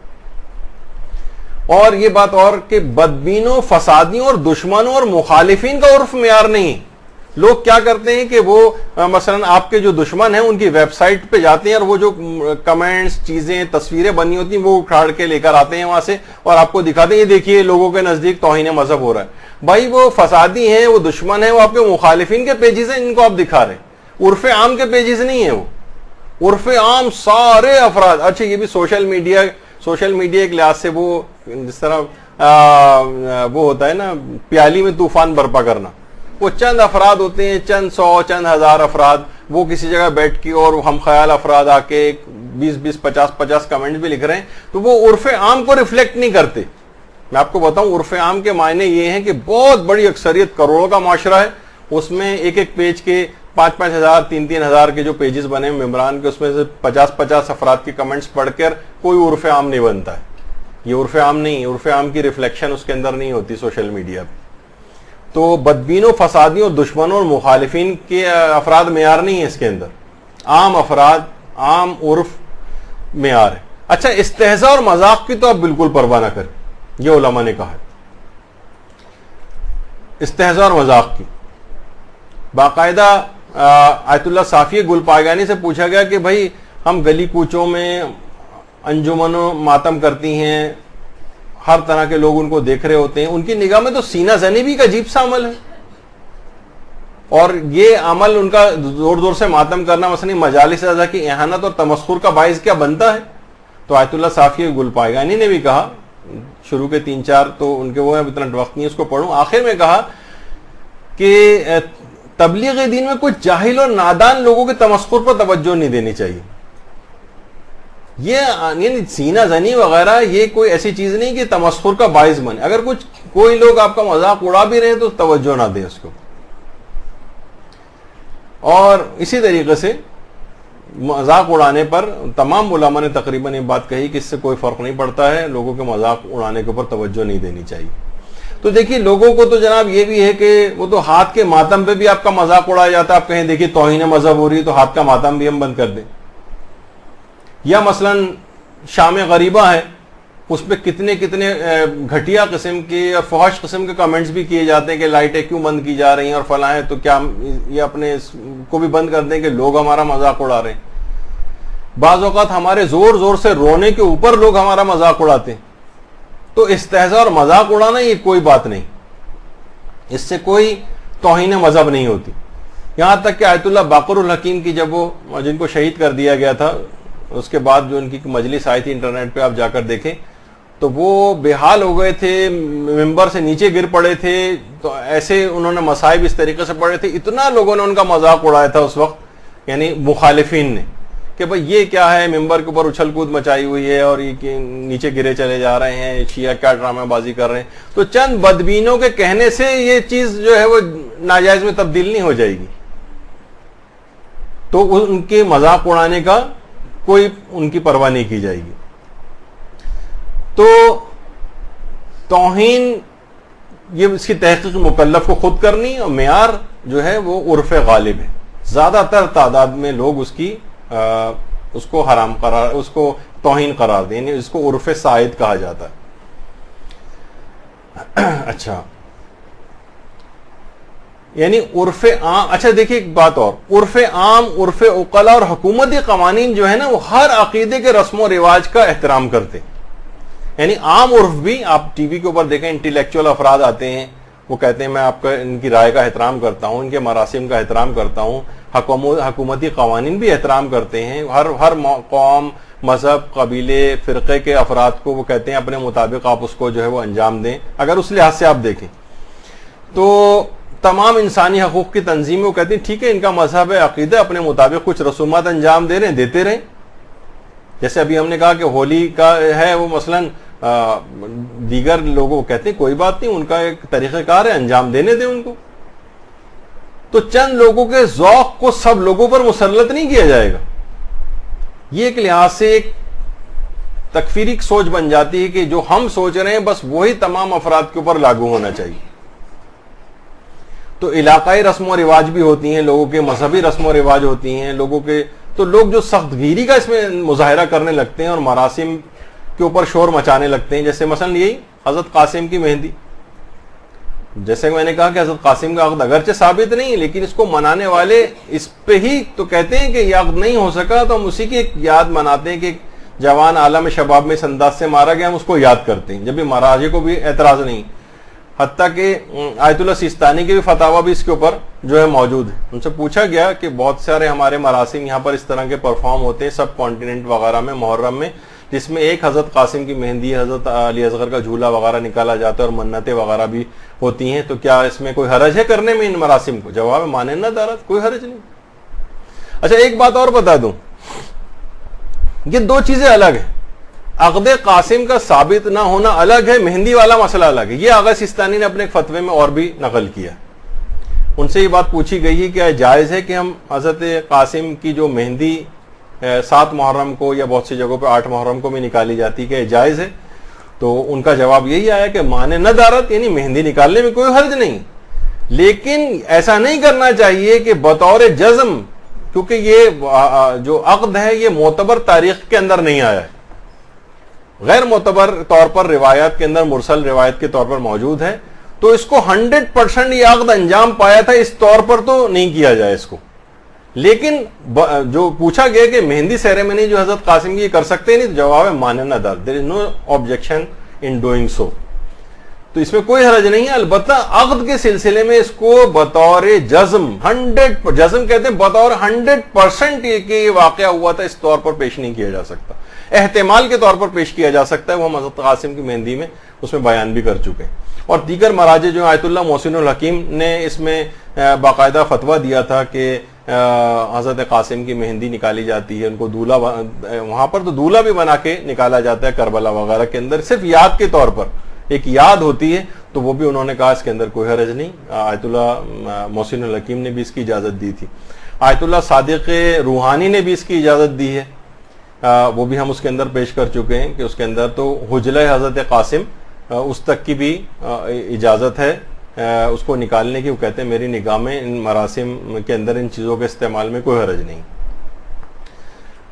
اور یہ بات اور کہ بدبینوں، فسادیوں اور دشمنوں اور مخالفین کا عرف معیار نہیں. لوگ کیا کرتے ہیں کہ وہ مثلا آپ کے جو دشمن ہیں ان کی ویب سائٹ پہ جاتے ہیں اور وہ جو کمنٹس، چیزیں، تصویریں بنی ہوتی ہیں وہ اکھاڑ کے لے کر آتے ہیں وہاں سے اور آپ کو دکھاتے ہیں یہ دیکھیے لوگوں کے نزدیک توہین مذہب ہو رہا ہے. بھائی وہ فسادی ہیں، وہ دشمن ہیں، وہ آپ کے مخالفین کے پیجز ہیں ان کو آپ دکھا رہے ہیں. عرف عام کے پیجز نہیں ہیں وہ. عرف عام سارے افراد. اچھا یہ بھی سوشل میڈیا ایک لحاظ سے وہ جس طرح وہ ہوتا ہے نا پیالی میں طوفان برپا کرنا. وہ چند افراد ہوتے ہیں، چند 100 چند ہزار افراد، وہ کسی جگہ بیٹھ کے اور ہم خیال افراد آ کے 20 50 کمنٹ بھی لکھ رہے ہیں تو وہ عرف عام کو ریفلیکٹ نہیں کرتے. میں آپ کو بتاؤں عرف عام کے معنی یہ ہیں کہ بہت بڑی اکثریت کروڑوں کا معاشرہ ہے، اس میں ایک پیج کے 5 ہزار 3 ہزار کے جو پیجز بنے ممبران کے اس میں سے 50 افراد کے کمنٹس پڑھ کر کوئی عرف عام نہیں بنتا ہے. یہ عرف عام نہیں، عرف عام کی ریفلیکشن اس کے اندر نہیں ہوتی سوشل میڈیا پہ. تو بدبینوں، فسادیوں، دشمنوں اور مخالفین کے افراد معیار نہیں ہے اس کے اندر. عام افراد، عام عرف معیار ہے. اچھا استہزاء اور مذاق کی تو آپ بالکل پرواہ نہ کریں، یہ علماء نے کہا ہے. استہزاء اور مذاق کی باقاعدہ آیت اللہ صافی گل پاگانی سے پوچھا گیا کہ بھائی ہم گلی کوچوں میں انجمنوں ماتم کرتی ہیں، ہر طرح کے لوگ ان کو دیکھ رہے ہوتے ہیں، ان کی نگاہ میں تو سینہ زنی بھی ایک عجیب سا عمل ہے، اور یہ عمل ان کا زور زور سے ماتم کرنا مثلا مجالس ازا کی اہانت اور تمسخر کا باعث کیا بنتا ہے. تو آیت اللہ صافی گل پاگانی نے بھی کہا، شروع کے 3-4 تو ان کے وہ ہیں، اتنا وقت نہیں اس کو پڑھوں، آخر میں کہا کہ تبلیغ دین میں کچھ جاہل اور نادان لوگوں کے تمسخر پر توجہ نہیں دینی چاہیے. یہ یعنی سینہ زنی وغیرہ یہ کوئی ایسی چیز نہیں کہ تمسخر کا باعث بنے. اگر کوئی لوگ آپ کا مذاق اڑا بھی رہے ہیں تو توجہ نہ دیں اس کو. اور اسی طریقے سے مذاق اڑانے پر تمام علماء نے تقریباً یہ بات کہی کہ اس سے کوئی فرق نہیں پڑتا ہے، لوگوں کے مذاق اڑانے کے اوپر توجہ نہیں دینی چاہیے. تو دیکھیے لوگوں کو تو جناب یہ بھی ہے کہ وہ تو ہاتھ کے ماتم پہ بھی آپ کا مذاق اڑایا جاتا ہے. آپ کہیں دیکھیے توہین مذہب ہو رہی ہے تو ہاتھ کا ماتم بھی ہم بند کر دیں. یا مثلا شام غریبہ ہے، اس پہ کتنے گھٹیا قسم کے اور فحش قسم کے کمنٹس بھی کیے جاتے ہیں کہ لائٹیں کیوں بند کی جا رہی ہیں اور فلاں ہیں، تو کیا یہ اپنے کو بھی بند کر دیں کہ لوگ ہمارا مذاق اڑا رہے ہیں. بعض اوقات ہمارے زور زور سے رونے کے اوپر لوگ ہمارا مذاق اڑاتے ہیں. تو استہزاء اور مذاق اڑانا یہ کوئی بات نہیں، اس سے کوئی توہین مذہب نہیں ہوتی. یہاں تک کہ آیت اللہ باقر الحکیم کی جب وہ جن کو شہید کر دیا گیا تھا اس کے بعد جو ان کی مجلس آئی تھی انٹرنیٹ پہ آپ جا کر دیکھیں تو وہ بے حال ہو گئے تھے، ممبر سے نیچے گر پڑے تھے. تو ایسے انہوں نے مصائب اس طریقے سے پڑے تھے، اتنا لوگوں نے ان کا مذاق اڑایا تھا اس وقت، یعنی مخالفین نے، کہ بھئی یہ کیا ہے، ممبر کے اوپر اچھل کود مچائی ہوئی ہے اور یہ نیچے گرے چلے جا رہے ہیں، شیعہ کیا ڈرامہ بازی کر رہے ہیں. تو چند بدبینوں کے کہنے سے یہ چیز جو ہے وہ ناجائز میں تبدیل نہیں ہو جائے گی. تو ان کے مذاق اڑانے کا کوئی ان کی پرواہ نہیں کی جائے گی. تو توہین یہ اس کی تحقیق مکلف کو خود کرنی، اور معیار جو ہے وہ عرف غالب ہے. زیادہ تر تعداد میں لوگ اس کو حرام قرار، اس کو توہین قرار دیں، یعنی اس کو عرف سائد کہا جاتا ہے. اچھا یعنی عرف عام. اچھا دیکھیے ایک بات اور، عرف عام، عرف عقلاء اور حکومتی قوانین جو ہے نا وہ ہر عقیدے کے رسم و رواج کا احترام کرتے ہیں. یعنی عام عرف بھی آپ ٹی وی کے اوپر دیکھیں، انٹیلیکچوئل افراد آتے ہیں، وہ کہتے ہیں میں آپ کا ان کی رائے کا احترام کرتا ہوں، ان کے مراسم کا احترام کرتا ہوں. حکومتی قوانین بھی احترام کرتے ہیں. ہر قوم، مذہب، قبیلے، فرقے کے افراد کو وہ کہتے ہیں اپنے مطابق آپ اس کو جو ہے وہ انجام دیں. اگر اس لحاظ سے آپ دیکھیں تو تمام انسانی حقوق کی تنظیمیں وہ کہتی ہیں ٹھیک ہے ان کا مذہب ہے، عقیدہ، اپنے مطابق کچھ رسومات انجام دے رہے ہیں، دیتے رہیں. جیسے ابھی ہم نے کہا کہ ہولی کا ہے وہ مثلاً دیگر لوگوں کہتے ہیں کوئی بات نہیں، ان کا ایک طریقہ کار ہے، انجام دینے دیں ان کو. تو چند لوگوں کے ذوق کو سب لوگوں پر مسلط نہیں کیا جائے گا. یہ ایک لحاظ سے ایک تکفیری سوچ بن جاتی ہے کہ جو ہم سوچ رہے ہیں بس وہی تمام افراد کے اوپر لاگو ہونا چاہیے. تو علاقائی رسم و رواج بھی ہوتی ہیں, لوگوں کے مذہبی رسم و رواج ہوتی ہیں, لوگوں کے تو لوگ جو سخت گیری کا اس میں مظاہرہ کرنے لگتے ہیں اور مراسم کے اوپر شور مچانے لگتے ہیں. جیسے مثلا یہی حضرت قاسم کی مہندی, جیسے میں نے کہا کہ حضرت قاسم کا عقد اگرچہ ثابت نہیں لیکن اس کو منانے والے اس پہ ہی تو کہتے ہیں کہ یہ عقد نہیں ہو سکا تو ہم اسی کی ایک یاد مناتے ہیں کہ جوان عالم شباب میں اس انداز سے مارا گیا, ہم اس کو یاد کرتے ہیں, جب بھی مہاراجے کو بھی اعتراض نہیں. حتیٰ کہ آیت اللہ سیستانی کے بھی فتاویٰ بھی اس کے اوپر جو ہے موجود ہے. ان سے پوچھا گیا کہ بہت سارے ہمارے مراسم یہاں پر اس طرح کے پرفارم ہوتے ہیں سب کانٹیننٹ وغیرہ میں محرم میں, جس میں ایک حضرت قاسم کی مہندی, حضرت علی اصغر کا جھولا وغیرہ نکالا جاتا ہے اور منتیں وغیرہ بھی ہوتی ہیں, تو کیا اس میں کوئی حرج ہے کرنے میں ان مراسم کو؟ جواب مانے نہ دارت, کوئی حرج نہیں. اچھا ایک بات اور بتا دوں, یہ دو چیزیں الگ ہیں. عقد قاسم کا ثابت نہ ہونا الگ ہے, مہندی والا مسئلہ الگ ہے. یہ آغا سیستانی نے اپنے ایک فتوے میں اور بھی نقل کیا. ان سے یہ بات پوچھی گئی ہے کہ جائز ہے کہ ہم حضرت قاسم کی جو مہندی 7 محرم کو یا بہت سی جگہوں پہ 8 محرم کو بھی نکالی جاتی کہ جائز ہے؟ تو ان کا جواب یہی آیا کہ مانے نہ دارت, یعنی مہندی نکالنے میں کوئی حرج نہیں, لیکن ایسا نہیں کرنا چاہیے کہ بطور جزم, کیونکہ یہ جو عقد ہے یہ معتبر تاریخ کے اندر نہیں آیا ہے, غیر معتبر طور پر روایات کے اندر مرسل روایت کے طور پر موجود ہے, تو اس کو 100% یہ عقد انجام پایا تھا اس طور پر تو نہیں کیا جائے اس کو. لیکن جو پوچھا گیا کہ مہندی سیریمنی جو حضرت قاسم کی کر سکتے نہیں, تو جواب ہے مانے نہ دار, دیر از no objection in doing so. تو اس میں کوئی حرج نہیں ہے, البتہ عقد کے سلسلے میں اس کو بطور جزم 100 جزم کہتے ہیں, بطور 100% یہ کہ یہ واقعہ ہوا تھا اس طور پر پیش نہیں کیا جا سکتا. احتمال کے طور پر پیش کیا جا سکتا ہے, وہ ہم حضرت قاسم کی مہندی میں اس میں بیان بھی کر چکے ہیں. اور دیگر مراجع جو آیت اللہ محسن الحکیم نے اس میں باقاعدہ فتویٰ دیا تھا کہ حضرت قاسم کی مہندی نکالی جاتی ہے, ان کو دولہا, وہاں پر تو دولہا بھی بنا کے نکالا جاتا ہے کربلا وغیرہ کے اندر, صرف یاد کے طور پر ایک یاد ہوتی ہے, تو وہ بھی انہوں نے کہا اس کے اندر کوئی حرج نہیں. آیت اللہ محسن الحکیم نے بھی اس کی اجازت دی تھی. آیت اللہ صادق روحانی نے بھی اس کی اجازت دی ہے, وہ بھی ہم اس کے اندر پیش کر چکے ہیں کہ اس کے اندر تو حجلہ حضرت قاسم اس تک کی بھی اجازت ہے اس کو نکالنے کی. وہ کہتے ہیں میری نگاہ میں ان مراسم کے اندر ان چیزوں کے استعمال میں کوئی حرج نہیں.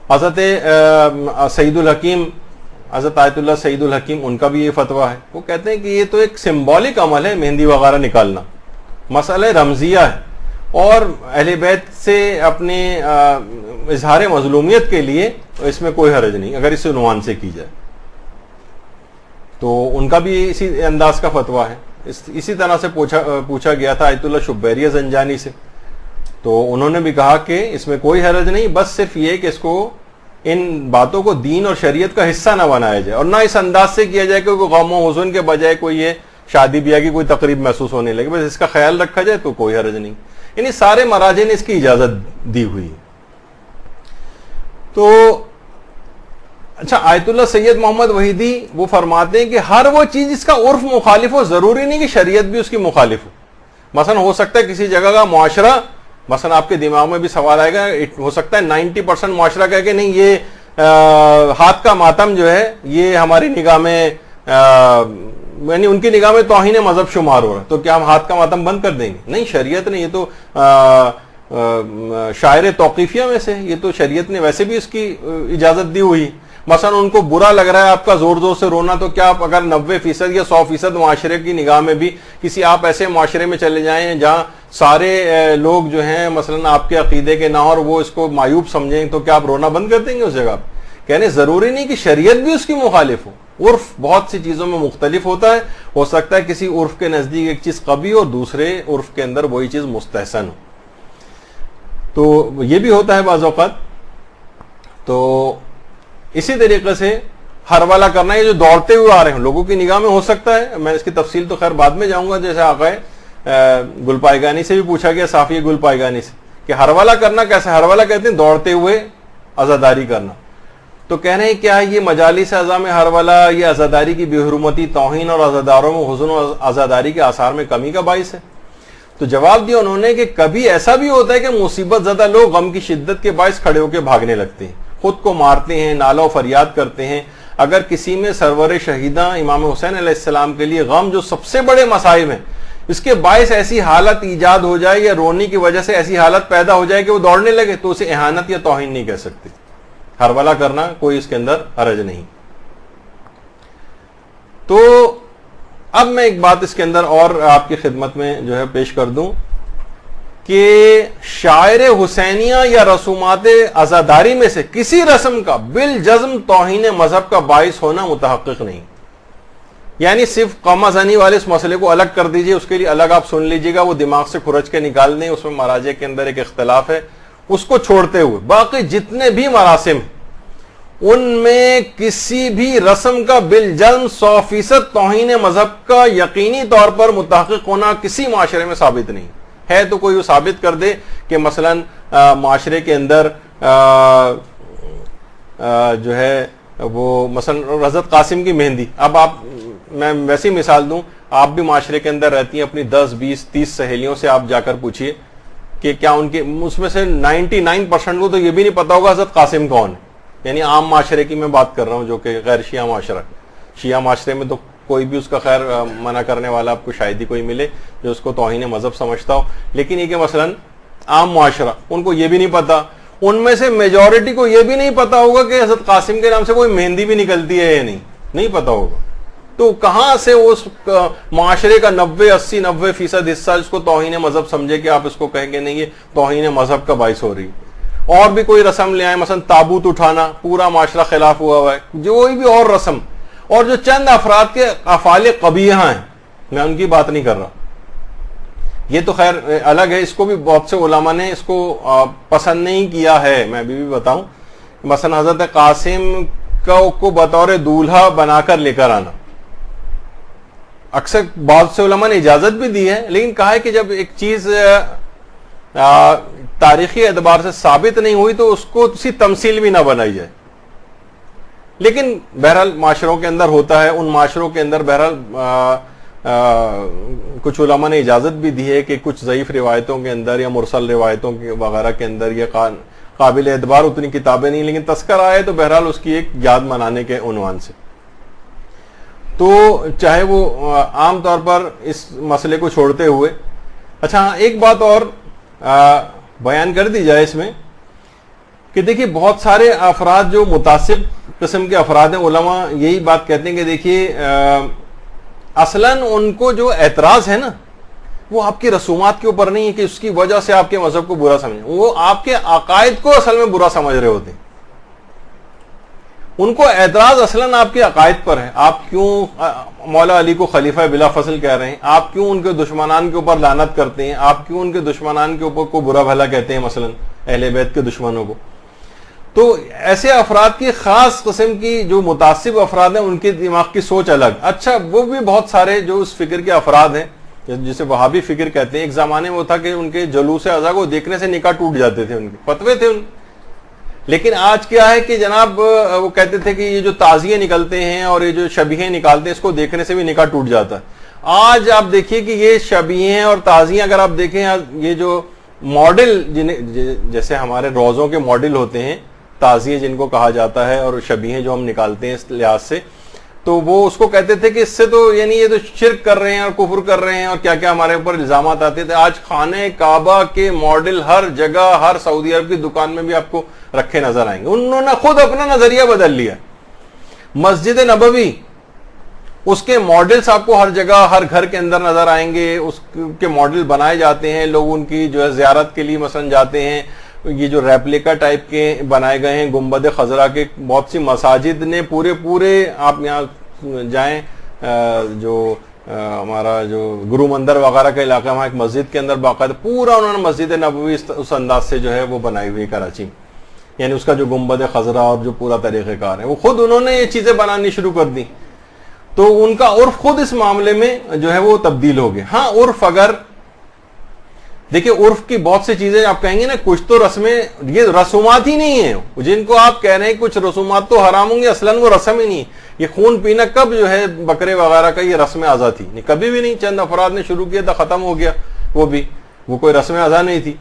حضرت سعید الحکیم, حضرت آیت اللہ سعید الحکیم, ان کا بھی یہ فتویٰ ہے. وہ کہتے ہیں کہ یہ تو ایک سمبولک عمل ہے مہندی وغیرہ نکالنا, مسئلہ رمزیہ ہے, اور اہل بیت سے اپنے اظہار مظلومیت کے لیے اس میں کوئی حرج نہیں اگر اس عنوان سے کی جائے. تو ان کا بھی اسی انداز کا فتویٰ ہے. اسی طرح سے پوچھا گیا تھا آیت اللہ شبیریہ زنجانی سے, تو انہوں نے بھی کہا کہ اس میں کوئی حرج نہیں, بس صرف یہ کہ اس کو ان باتوں کو دین اور شریعت کا حصہ نہ بنایا جائے, اور نہ اس انداز سے کیا جائے کہ غم و حزن کے بجائے کوئی یہ شادی بیاہ کی کوئی تقریب محسوس ہونے لگے, بس اس کا خیال رکھا جائے تو کوئی حرج نہیں. یعنی سارے مراجع نے اس کی اجازت دی ہوئی. تو اچھا, آیت اللہ سید محمد وحیدی وہ فرماتے ہیں کہ ہر وہ چیز جس کا عرف مخالف ہو, ضروری نہیں کہ شریعت بھی اس کی مخالف ہو. مثلا ہو سکتا ہے کسی جگہ کا معاشرہ, مثلا آپ کے دماغ میں بھی سوال آئے گا, ہو سکتا ہے 90% معاشرہ کہے کہ نہیں یہ ہاتھ کا ماتم جو ہے یہ ہماری نگاہ میں یعنی ان کی نگاہ میں توہین مذہب شمار ہو رہا ہے, تو کیا ہم ہاتھ کا ماتم بند کر دیں گے؟ نہیں, شریعت نے, یہ تو شاعر توقیفیہ میں سے, یہ تو شریعت نے ویسے بھی اس کی اجازت دی ہوئی. مثلا ان کو برا لگ رہا ہے آپ کا زور زور سے رونا, تو کیا آپ اگر 90% یا 100% معاشرے کی نگاہ میں بھی کسی آپ ایسے معاشرے میں چلے جائیں جہاں سارے لوگ جو ہیں مثلا آپ کے عقیدے کے نہ اور وہ اس کو معیوب سمجھیں, تو کیا آپ رونا بند کر دیں گے اس جگہ؟ کہنے ضروری نہیں کہ شریعت بھی اس کی مخالف ہو. عرف بہت سی چیزوں میں مختلف ہوتا ہے, ہو سکتا ہے کسی عرف کے نزدیک ایک چیز قبیح اور دوسرے عرف کے اندر وہی چیز مستحسن ہو, تو یہ بھی ہوتا ہے بعض اوقات. تو اسی طریقے سے ہر والا کرنا, یہ جو دوڑتے ہوئے آ رہے ہیں لوگوں کی نگاہ میں ہو سکتا ہے, میں اس کی تفصیل تو خیر بعد میں جاؤں گا. جیسے آقا گل پائگانی سے بھی پوچھا گیا, صافی گل پائگانی سے, کہ ہر والا کرنا کیسے؟ ہر والا کہتے ہیں دوڑتے ہوئے عزاداری کرنا. تو کہہ رہے ہیں کیا یہ مجالس اعضاء میں ہر والا یہ عزاداری کی بے حرمتی, توہین اور عزاداروں میں حزن و عزاداری کے آثار میں کمی کا باعث ہے؟ تو جواب دیا انہوں نے کہ کبھی ایسا بھی ہوتا ہے کہ مصیبت زدہ لوگ غم کی شدت کے باعث کھڑے ہو کے بھاگنے لگتے ہیں, خود کو مارتے ہیں, نالہ و فریاد کرتے ہیں, اگر کسی میں سرور شہیداں امام حسین علیہ السلام کے لیے غم جو سب سے بڑے مصائب ہیں اس کے باعث ایسی حالت ایجاد ہو جائے یا رونے کی وجہ سے ایسی حالت پیدا ہو جائے کہ وہ دوڑنے لگے تو اسے اہانت یا توہین نہیں کہہ سکتے. ہرولہ کرنا کوئی اس کے اندر حرج نہیں. تو اب میں ایک بات اس کے اندر اور آپ کی خدمت میں جو ہے پیش کر دوں کہ شاعر حسینیہ یا رسومات عزاداری میں سے کسی رسم کا بالجزم توہین مذہب کا باعث ہونا متحقق نہیں. یعنی صرف قمہ زنی والے اس مسئلے کو الگ کر دیجئے, اس کے لیے الگ آپ سن لیجئے گا, وہ دماغ سے کھرچ کے نکال دیں, اس میں مراجع کے اندر ایک اختلاف ہے, اس کو چھوڑتے ہوئے باقی جتنے بھی مراسم ان میں کسی بھی رسم کا بالجزم 100% توہین مذہب کا یقینی طور پر متحقق ہونا کسی معاشرے میں ثابت نہیں ہے. تو کوئی وہ ثابت کر دے کہ مثلا معاشرے کے اندر جو ہے وہ مثلا حضرت قاسم کی مہندی, اب آپ میں ویسی مثال دوں, آپ بھی معاشرے کے اندر رہتی ہیں, اپنی 10 20 30 سہیلیوں سے آپ جا کر پوچھئے کہ کیا ان کے اس میں سے 99% کو تو یہ بھی نہیں پتا ہوگا حضرت قاسم کون ہے. یعنی عام معاشرے کی میں بات کر ررہا ہوں جو کہ غیر شیعہ معاشرہ. شیعہ معاشرے میں تو کوئی بھی اس کا خیر منع کرنے والا آپ کو شاید ہی کوئی ملے جو اس کو توہین مذہب سمجھتا ہو, لیکن یہ کہ مثلا عام معاشرہ ان کو یہ بھی نہیں پتا, ان میں سے میجورٹی کو یہ بھی نہیں پتا ہوگا کہ حضرت قاسم کے نام سے کوئی مہندی بھی نکلتی ہے یا نہیں پتا ہوگا. تو کہاں سے اس معاشرے کا 90-80-90% حصہ اس کو توہین مذہب سمجھے کہ آپ اس کو کہیں گے نہیں یہ توہین مذہب کا باعث ہو رہی. اور بھی کوئی رسم لے آئے, مثلا تابوت اٹھانا, پورا معاشرہ خلاف ہوا ہے, جو بھی اور رسم, اور جو چند افراد کے افعال قبیحہ ہیں, میں ان کی بات نہیں کر رہا, یہ تو خیر الگ ہے, اس کو بھی بہت سے علماء نے اس کو پسند نہیں کیا ہے. میں بھی بتاؤں, مثلا حضرت قاسم کو بطور دولہا بنا کر لے کر آنا, اکثر بہت سے علماء نے اجازت بھی دی ہے, لیکن کہا ہے کہ جب ایک چیز تاریخی اعتبار سے ثابت نہیں ہوئی تو اس کو کسی تمثیل بھی نہ بنائی جائے. لیکن بہرحال معاشروں کے اندر ہوتا ہے, ان معاشروں کے اندر بہرحال کچھ علماء نے اجازت بھی دی ہے کہ کچھ ضعیف روایتوں کے اندر یا مرسل روایتوں وغیرہ کے اندر یا قابل اعتبار اتنی کتابیں نہیں, لیکن تذکر آئے تو بہرحال اس کی ایک یاد منانے کے عنوان سے. تو چاہے وہ عام طور پر اس مسئلے کو چھوڑتے ہوئے, اچھا ایک بات اور بیان کر دی جائے اس میں کہ دیکھیے بہت سارے افراد جو متعصب قسم کے افراد ہیں, علماء یہی بات کہتے ہیں کہ دیکھیے اصلاً ان کو جو اعتراض ہے نا وہ آپ کی رسومات کے اوپر نہیں ہے کہ اس کی وجہ سے آپ کے مذہب کو برا سمجھیں, وہ آپ کے عقائد کو اصل میں برا سمجھ رہے ہوتے ہیں. ان کو اعتراض اصلاً آپ کے عقائد پر ہے. آپ کیوں مولا علی کو خلیفہ بلا فصل کہہ رہے ہیں, آپ کیوں ان کے دشمنان کے اوپر لعنت کرتے ہیں, آپ کیوں ان کے دشمنان کے اوپر کو برا بھلا کہتے ہیں, مثلا اہل بیت کے دشمنوں کو. تو ایسے افراد کی خاص قسم کی جو متعصب افراد ہیں ان کے دماغ کی سوچ الگ. اچھا وہ بھی بہت سارے جو اس فکر کے افراد ہیں جسے وہابی فکر کہتے ہیں, ایک زمانے میں وہ تھا کہ ان کے جلوس اعضاء کو دیکھنے سے نکاح ٹوٹ جاتے تھے, ان کے فتوے تھے ان. لیکن آج کیا ہے کہ جناب وہ کہتے تھے کہ یہ جو تعزیے نکلتے ہیں اور یہ جو شبیہیں نکالتے ہیں اس کو دیکھنے سے بھی نکاح ٹوٹ جاتا ہے. آج آپ دیکھیے کہ یہ شبیہیں اور تعزیے اگر آپ دیکھیں, یہ جو ماڈل جیسے ہمارے روزوں کے ماڈل ہوتے ہیں, تعزیے جن کو کہا جاتا ہے, اور شبیہیں جو ہم نکالتے ہیں اس لحاظ سے, تو وہ اس کو کہتے تھے کہ اس سے تو یعنی یہ تو شرک کر رہے ہیں اور کفر کر رہے ہیں اور کیا کیا ہمارے اوپر الزامات آتے تھے. آج خانہ کعبہ کے ماڈل ہر جگہ, ہر سعودی عرب کی دکان میں بھی آپ کو رکھے نظر آئیں گے. انہوں نے خود اپنا نظریہ بدل لیا. مسجد نبوی اس کے ماڈلز آپ کو ہر جگہ ہر گھر کے اندر نظر آئیں گے, اس کے ماڈل بنائے جاتے ہیں, لوگ ان کی جو ہے زیارت کے لیے مثلا جاتے ہیں. یہ جو ریپلیکا ٹائپ کے بنائے گئے ہیں گنبد خضرا کے, بہت سی مساجد نے پورے آپ یہاں جائیں, جو ہمارا جو گرو مندر وغیرہ کا علاقہ ہے, وہاں ایک مسجد کے اندر باقاعدہ پورا انہوں نے مسجد نبوی اس انداز سے جو ہے وہ بنائی ہوئی کراچی میں. یعنی اس کا جو گنبد خضرا اور جو پورا طریقہ کار ہے وہ خود انہوں نے یہ چیزیں بنانی شروع کر دی. تو ان کا عرف خود اس معاملے میں جو ہے وہ تبدیل ہو گیا. ہاں عرف اگر دیکھیں, عرف کی بہت سی چیزیں آپ کہیں گے نا, کچھ تو رسمیں, یہ رسومات ہی نہیں ہیں جن کو آپ کہہ رہے ہیں کچھ رسومات تو حرام ہوں گے, اصلاً وہ رسم ہی نہیں. یہ خون پینا کب جو ہے بکرے وغیرہ کا یہ رسم ازا تھی؟ کبھی بھی نہیں. چند افراد نے شروع کیا تھا, ختم ہو گیا. وہ کوئی رسم ازا نہیں تھی.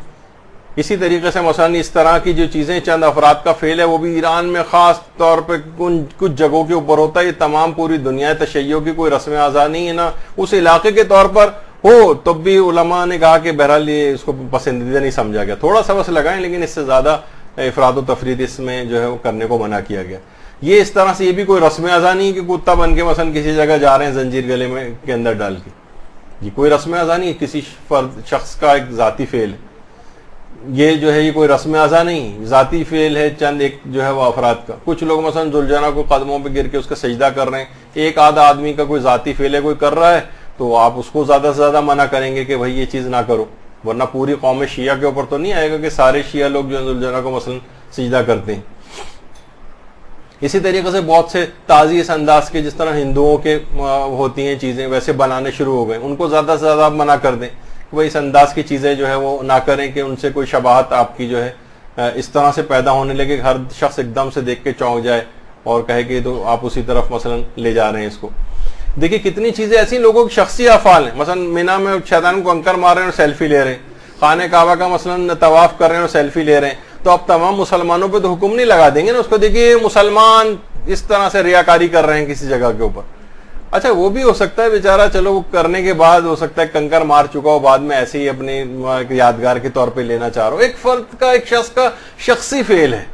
اسی طریقے سے مثلا اس طرح کی جو چیزیں چند افراد کا فعل ہے وہ بھی ایران میں خاص طور پہ کچھ جگہوں کے اوپر ہوتا ہے. یہ تمام پوری دنیا تشیع کی کوئی رسم اعضاء نہیں ہے, نہ اس علاقے کے طور پر ہو, تب بھی علماء نے کہا کہ بہرحال یہ اس کو پسندیدہ نہیں سمجھا گیا. تھوڑا سا بس لگائیں, لیکن اس سے زیادہ افراد و تفرید اس میں جو ہے وہ کرنے کو منع کیا گیا. یہ اس طرح سے یہ بھی کوئی رسم اعضاء نہیں کہ کتا بن کے مثلا کسی جگہ جا رہے ہیں زنجیر گلے میں کے اندر ڈال کے. یہ کوئی رسم اعضاء نہیں, کسی شخص کا ایک ذاتی فعل ہے. یہ جو ہے یہ کوئی رسم اعضاء نہیں, ذاتی فعل ہے چند ایک جو ہے وہ افراد کا. کچھ لوگ مثلا ذوالجناح کو قدموں پہ گر کے اس کا سجدہ کر رہے ہیں, ایک آدھا آدمی کا کوئی ذاتی فعل ہے, کوئی کر رہا ہے, تو آپ اس کو زیادہ سے زیادہ منع کریں گے کہ بھائی یہ چیز نہ کرو. ورنہ پوری قوم شیعہ کے اوپر تو نہیں آئے گا کہ سارے شیعہ لوگ جو ذوالجناح کو مثلا سجدہ کرتے ہیں. اسی طریقے سے بہت سے تازی اس انداز کے جس طرح ہندوؤں کے ہوتی ہیں چیزیں ویسے بنانے شروع ہو گئے, ان کو زیادہ سے زیادہ آپ منع کر دیں کہ بھائی اس انداز کی چیزیں جو ہے وہ نہ کریں کہ ان سے کوئی شباہت آپ کی جو ہے اس طرح سے پیدا ہونے لگے کہ ہر شخص ایک دم سے دیکھ کے چونک جائے اور کہے کہ تو آپ اسی طرف مثلا لے جا رہے ہیں اس کو. دیکھیے کتنی چیزیں ایسی لوگوں کے شخصی افعال ہیں. مثلا مینا میں شیطان کو کنکر مار رہے ہیں اور سیلفی لے رہے ہیں, خانہ کعبہ کا مثلا طواف کر رہے ہیں اور سیلفی لے رہے ہیں, تو آپ تمام مسلمانوں پہ تو حکم نہیں لگا دیں گے نا اس کو. دیکھیے مسلمان اس طرح سے ریاکاری کر رہے ہیں کسی جگہ کے اوپر. اچھا وہ بھی ہو سکتا ہے بیچارہ, چلو وہ کرنے کے بعد ہو سکتا ہے کنکر مار چکا ہو, بعد میں ایسے ہی اپنے یادگار کے طور پہ لینا چاہ رہا ہو. ایک فرد کا ایک شخص کا شخصی فعل ہے,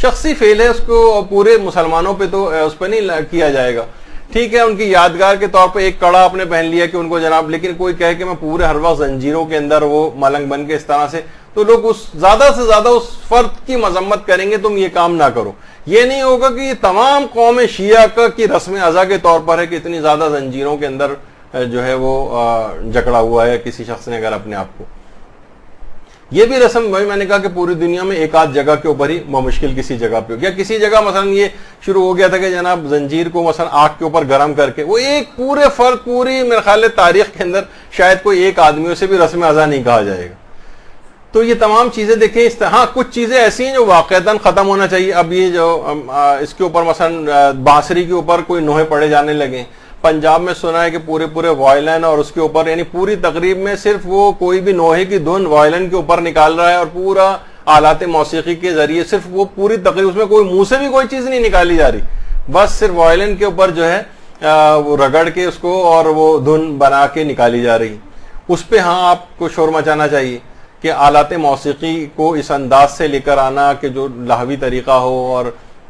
شخصی فعل ہے, اس کو پورے مسلمانوں پہ تو اس پہ نہیں کیا جائے گا. ٹھیک ہے ان کی یادگار کے طور پہ ایک کڑا آپ نے پہن لیا کہ ان کو جناب, لیکن کوئی کہے کہ میں پورے ہر وقت زنجیروں کے اندر وہ ملنگ بن کے اس طرح سے, تو لوگ اس زیادہ سے زیادہ اس فرد کی مذمت کریں گے تم یہ کام نہ کرو. یہ نہیں ہوگا کہ یہ تمام قوم شیعہ کا کی رسم اعضاء کے طور پر ہے کہ اتنی زیادہ زنجیروں کے اندر جو ہے وہ جکڑا ہوا ہے کسی شخص نے اگر اپنے آپ کو. یہ بھی رسم بھائی میں نے کہا کہ پوری دنیا میں ایک آدھ جگہ کے اوپر ہی مشکل کسی جگہ پہ ہو گیا. کسی جگہ مثلا یہ شروع ہو گیا تھا کہ جناب زنجیر کو مثلا آگ کے اوپر گرم کر کے, وہ ایک پورے فرد پوری میرے خیال تاریخ کے اندر شاید کوئی ایک آدمی اسے بھی رسم اعضاء نہیں کہا جائے گا. تو یہ تمام چیزیں دیکھیں اس طرح. ہاں کچھ چیزیں ایسی ہیں جو واقعتاً ختم ہونا چاہیے. اب یہ جو اس کے اوپر مثلا بانسری کے اوپر کوئی نوحے پڑے جانے لگے, پنجاب میں سنا ہے کہ پورے وائلن اور اس کے اوپر یعنی پوری تقریب میں صرف وہ کوئی بھی نوحے کی دھن وائلن کے اوپر نکال رہا ہے اور پورا آلات موسیقی کے ذریعے صرف وہ پوری تقریب, اس میں کوئی منہ سے بھی کوئی چیز نہیں نکالی جا رہی, بس صرف وائلن کے اوپر جو ہے وہ رگڑ کے اس کو اور وہ دھن بنا کے نکالی جا رہی. اس پہ ہاں آپ کو شور مچانا چاہیے کہ آلات موسیقی کو اس انداز سے لے کر آنا کہ جو لہوی طریقہ ہو, اور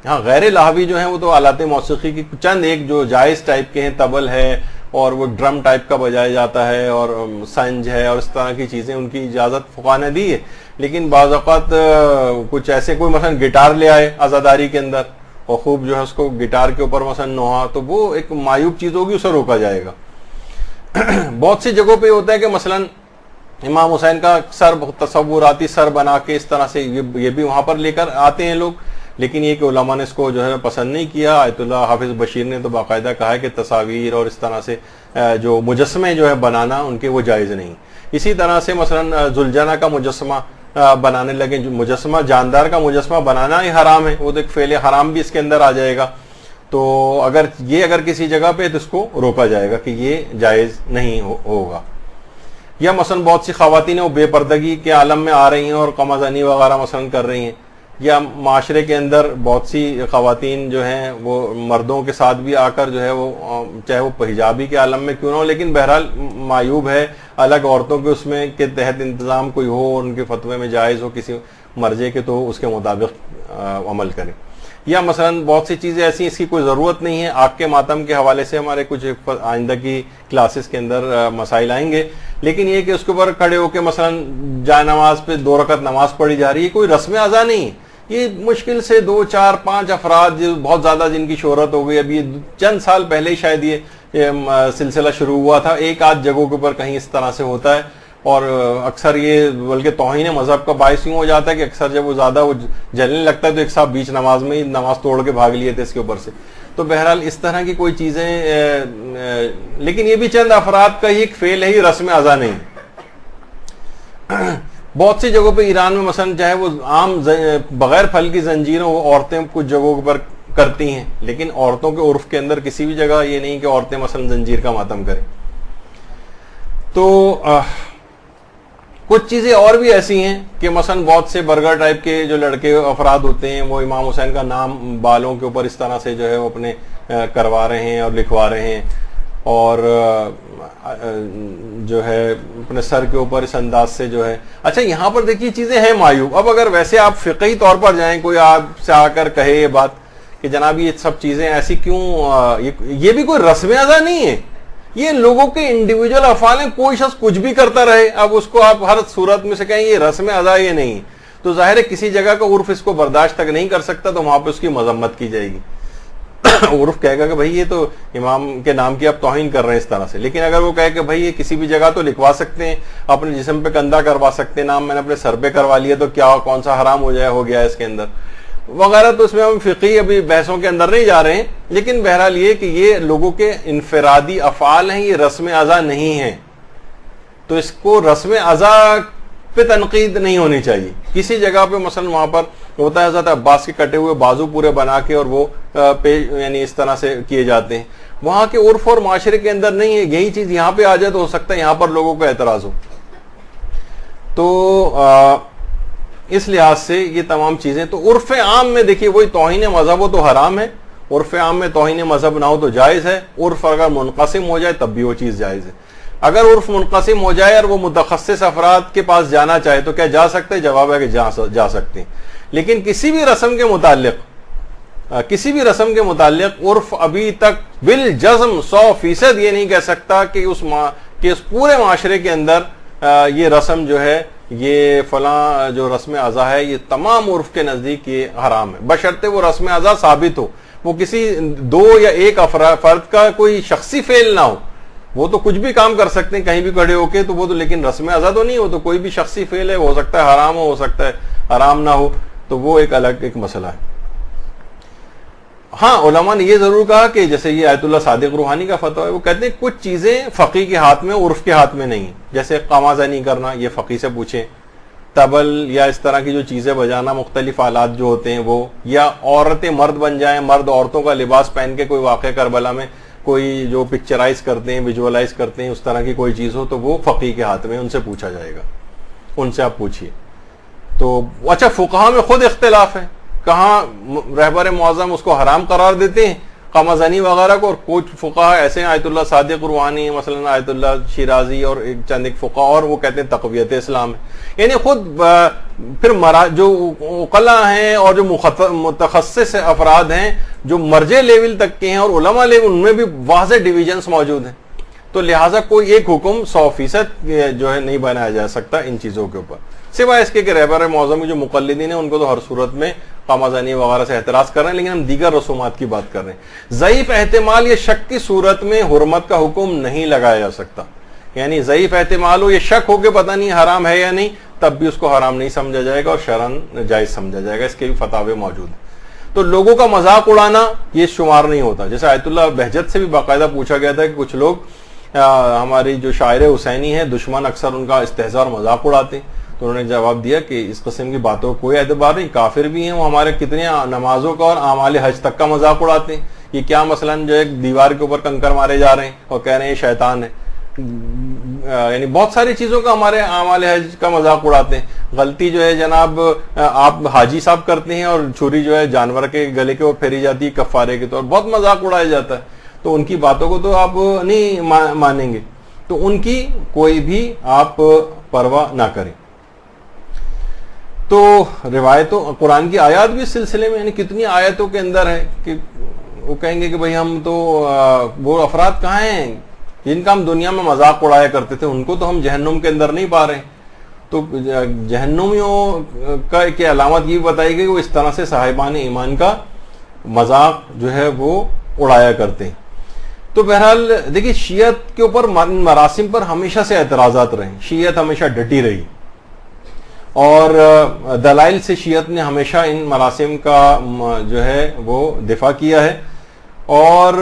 ہاں غیر لہوی جو ہیں وہ تو آلات موسیقی کی چند ایک جو جائز ٹائپ کے ہیں, طبل ہے اور وہ ڈرم ٹائپ کا بجایا جاتا ہے اور سنج ہے اور اس طرح کی چیزیں, ان کی اجازت فقہاء نے دی ہے. لیکن بعض اوقات کچھ ایسے کوئی مثلا گٹار لے آئے عزاداری کے اندر اور خوب جو ہے اس کو گٹار کے اوپر مثلا نوحا, تو وہ ایک معیوب چیز ہوگی, اسے روکا جائے گا. بہت سی جگہوں پہ ہوتا ہے کہ مثلا امام حسین کا سر تصوراتی سر بنا کے اس طرح سے یہ بھی وہاں پر لے کر آتے ہیں لوگ, لیکن یہ کہ علماء نے اس کو جو ہے پسند نہیں کیا. آیت اللہ حافظ بشیر نے تو باقاعدہ کہا ہے کہ تصاویر اور اس طرح سے جو مجسمے جو ہے بنانا ان کے وہ جائز نہیں. اسی طرح سے مثلا ذوالجناح کا مجسمہ بنانے لگے, مجسمہ جاندار کا مجسمہ بنانا ہی حرام ہے, وہ تو ایک فعل حرام بھی اس کے اندر آ جائے گا. تو اگر کسی جگہ پہ تو اس کو روکا جائے گا کہ یہ جائز نہیں ہوگا. یا مثلا بہت سی خواتین وہ بے پردگی کے عالم میں آ رہی ہیں اور قمازنی وغیرہ مثلا کر رہی ہیں, یا معاشرے کے اندر بہت سی خواتین جو ہیں وہ مردوں کے ساتھ بھی آ کر جو ہے وہ چاہے وہ حجابی کے عالم میں کیوں نہ ہو, لیکن بہرحال معیوب ہے, الگ عورتوں کے اس میں کے تحت انتظام کوئی ہو, ان کے فتوے میں جائز ہو کسی مرضے کے, تو اس کے مطابق عمل کریں. یا مثلا بہت سی چیزیں ایسی اس کی کوئی ضرورت نہیں ہے. آگ کے ماتم کے حوالے سے ہمارے کچھ آئندہ کی کلاسز کے اندر مسائل آئیں گے, لیکن یہ کہ اس کے اوپر کھڑے ہو کے مثلا جائے نماز پہ 2 رکعت نماز پڑھی جا رہی ہے, کوئی رسم اعضاء نہیں ہے. یہ مشکل سے 2 4 5 افراد جو بہت زیادہ جن کی شہرت ہو گئی, ابھی چند سال پہلے ہی شاید یہ سلسلہ شروع ہوا تھا, ایک آدھ جگہوں کے اوپر کہیں اس طرح سے ہوتا ہے. اور اکثر یہ بلکہ توہین مذہب کا باعث یوں ہو جاتا ہے کہ اکثر جب وہ زیادہ وہ جلنے لگتا ہے تو ایک صاحب بیچ نماز میں ہی نماز توڑ کے بھاگ لیے تھے اس کے اوپر سے. تو بہرحال اس طرح کی کوئی چیزیں, لیکن یہ بھی چند افراد کا ہی ایک فعل ہے, ہی رسم اعضاء نہیں. بہت سی جگہوں پہ ایران میں مثلا چاہے وہ عام بغیر پھل کی زنجیروں وہ عورتیں کچھ جگہوں پر کرتی ہیں, لیکن عورتوں کے عرف کے اندر کسی بھی جگہ یہ نہیں کہ عورتیں مثلا زنجیر کا ماتم کریں. تو کچھ چیزیں اور بھی ایسی ہیں کہ مثلا بہت سے برگر ٹائپ کے جو لڑکے افراد ہوتے ہیں وہ امام حسین کا نام بالوں کے اوپر اس طرح سے جو ہے وہ اپنے کروا رہے ہیں اور لکھوا رہے ہیں، اور جو ہے اپنے سر کے اوپر اس انداز سے جو ہے. اچھا یہاں پر دیکھیے چیزیں ہیں معیوب. اب اگر ویسے آپ فقہی طور پر جائیں، کوئی آپ سے آ کر کہے یہ بات کہ جناب یہ سب چیزیں ایسی کیوں، یہ بھی کوئی رسم ادا نہیں ہے، یہ لوگوں کے انڈیویجول افعال ہیں، کوئی شخص کچھ بھی کرتا رہے، اب اس کو آپ ہر صورت میں سے کہیں یہ رسم ادا یہ نہیں، تو ظاہر ہے کسی جگہ کا عرف اس کو برداشت تک نہیں کر سکتا، تو وہاں پہ اس کی مذمت کی جائے گی. عرف کہے گا کہ بھائی یہ تو امام کے نام کی آپ توہین کر رہے ہیں اس طرح سے. لیکن اگر وہ کہے کہ بھائی یہ کسی بھی جگہ تو لکھوا سکتے ہیں، اپنے جسم پہ کندھا کروا سکتے ہیں، نام میں نے اپنے سر پہ کروا لیا تو کیا کون سا حرام ہو گیا اس کے اندر وغیرہ، تو اس میں ہم فقہی ابھی بحثوں کے اندر نہیں جا رہے ہیں. لیکن بہرحال یہ کہ یہ لوگوں کے انفرادی افعال ہیں، یہ رسم ازا نہیں ہیں، تو اس کو رسم ازا پہ تنقید نہیں ہونی چاہیے. کسی جگہ پہ مثلا وہاں پر ہوتا ہے حضرت عباس کے کٹے ہوئے بازو پورے بنا کے اور وہ یعنی اس طرح سے کیے جاتے ہیں، وہاں کے عرف اور معاشرے کے اندر نہیں ہے. یہی چیز یہاں پہ آ جائے تو ہو سکتا ہے یہاں پر لوگوں کو اعتراض ہو. تو اس لحاظ سے یہ تمام چیزیں تو عرف عام میں دیکھیے وہی توہین مذہب ہو تو حرام ہے، عرف عام میں توہین مذہب نہ ہو تو جائز ہے. عرف اگر منقسم ہو جائے تب بھی وہ چیز جائز ہے. اگر عرف منقسم ہو جائے اور وہ متخصص افراد کے پاس جانا چاہے تو کیا جا سکتے؟ جواب ہے کہ جا سکتے ہیں. لیکن کسی بھی رسم کے متعلق عرف ابھی تک بالجزم 100% یہ نہیں کہہ سکتا کہ اس پورے معاشرے کے اندر یہ رسم جو ہے یہ فلاں جو رسم ازا ہے یہ تمام عرف کے نزدیک یہ حرام ہے، بشرطے وہ رسم ازا ثابت ہو، وہ کسی دو یا ایک فرد کا کوئی شخصی فعل نہ ہو. وہ تو کچھ بھی کام کر سکتے ہیں کہیں بھی کھڑے ہو کے، تو وہ تو لیکن رسم ازا تو نہیں ہو، تو کوئی بھی شخصی فعل ہے، ہو سکتا ہے حرام ہو سکتا ہے حرام نہ ہو، تو وہ ایک الگ ایک مسئلہ ہے. ہاں علماء نے یہ ضرور کہا کہ جیسے یہ آیت اللہ صادق روحانی کا فتویٰ ہے، وہ کہتے ہیں کچھ چیزیں فقی کے ہاتھ میں عرف کے ہاتھ میں نہیں ہیں، جیسے قما زنی کرنا یہ فقی سے پوچھیں، طبل یا اس طرح کی جو چیزیں بجانا، مختلف آلات جو ہوتے ہیں وہ، یا عورتیں مرد بن جائیں، مرد عورتوں کا لباس پہن کے کوئی واقعہ کربلا میں کوئی جو پکچرائز کرتے ہیں ویژولائز کرتے ہیں اس طرح کی کوئی چیز ہو تو وہ فقی کے ہاتھ میں، ان سے پوچھا جائے گا، ان سے آپ پوچھیے. تو اچھا فقہا میں خود اختلاف ہے، کہاں رہبر معظم اس کو حرام قرار دیتے ہیں قما زنی وغیرہ کو، اور کچھ فقہا ایسے ہیں آیت اللہ صادق روحانی مثلا آیت اللہ شیرازی اور چند ایک فقہا اور وہ کہتے ہیں تقویت اسلام ہے. یعنی خود پھر جو عقلاء ہیں اور جو متخصص افراد ہیں جو مرجع لیول تک کے ہیں اور علماء لیول، ان میں بھی واضح ڈویژنز موجود ہیں. تو لہٰذا کوئی ایک حکم 100% جو ہے نہیں بنایا جا سکتا ان چیزوں کے اوپر، سوائے اس کے کہ رہبر معظم جو مقلدین ہیں ان کو تو ہر صورت میں قما زنی وغیرہ سے اعتراض کر رہے ہیں، لیکن ہم دیگر رسومات کی بات کر رہے ہیں. ضعیف احتمال یا شک کی صورت میں حرمت کا حکم نہیں لگایا جا سکتا، یعنی ضعیف احتمال ہو، یہ شک ہو کہ پتہ نہیں حرام ہے یا نہیں، تب بھی اس کو حرام نہیں سمجھا جائے گا اور شرعاً جائز سمجھا جائے گا. اس کے بھی فتاوے موجود ہیں. تو لوگوں کا مذاق اڑانا یہ شمار نہیں ہوتا. جیسے آیت اللہ بہجت سے بھی باقاعدہ پوچھا گیا تھا کہ کچھ لوگ ہماری جو شاعر حسینی ہیں دشمن اکثر ان کا استہزاء اور مذاق اڑاتے ہیں، تو انہوں نے جواب دیا کہ اس قسم کی باتوں کو کوئی اعتبار نہیں. کافر بھی ہیں وہ ہمارے کتنے نمازوں کا اور اعمال حج تک کا مذاق اڑاتے ہیں. یہ کیا مثلا جو ایک دیوار کے اوپر کنکر مارے جا رہے ہیں اور کہہ رہے ہیں یہ شیطان ہے، یعنی بہت ساری چیزوں کا ہمارے اعمال حج کا مذاق اڑاتے ہیں. غلطی جو ہے جناب آپ حاجی صاحب کرتے ہیں اور چھری جو ہے جانور کے گلے کے اوپر پھیری جاتی ہے کفارے کے طور، بہت مذاق اڑایا جاتا ہے. تو ان کی باتوں کو تو آپ نہیں مانیں گے، تو ان کی کوئی بھی آپ پرواہ نہ کریں. تو روایتوں قرآن کی آیات بھی اس سلسلے میں، یعنی کتنی آیتوں کے اندر ہے کہ وہ کہیں گے کہ بھئی ہم تو وہ افراد کہاں ہیں جن کا ہم دنیا میں مذاق اڑایا کرتے تھے، ان کو تو ہم جہنم کے اندر نہیں پا رہے ہیں. تو جہنمیوں کا ایک علامت یہ بتائی گئی کہ وہ اس طرح سے صاحبان ایمان کا مذاق جو ہے وہ اڑایا کرتے ہیں. تو بہرحال دیکھیے شیعت کے اوپر مراسم پر ہمیشہ سے اعتراضات رہے، شیعت ہمیشہ ڈٹی رہی اور دلائل سے شیعت نے ہمیشہ ان مراسم کا جو ہے وہ دفاع کیا ہے. اور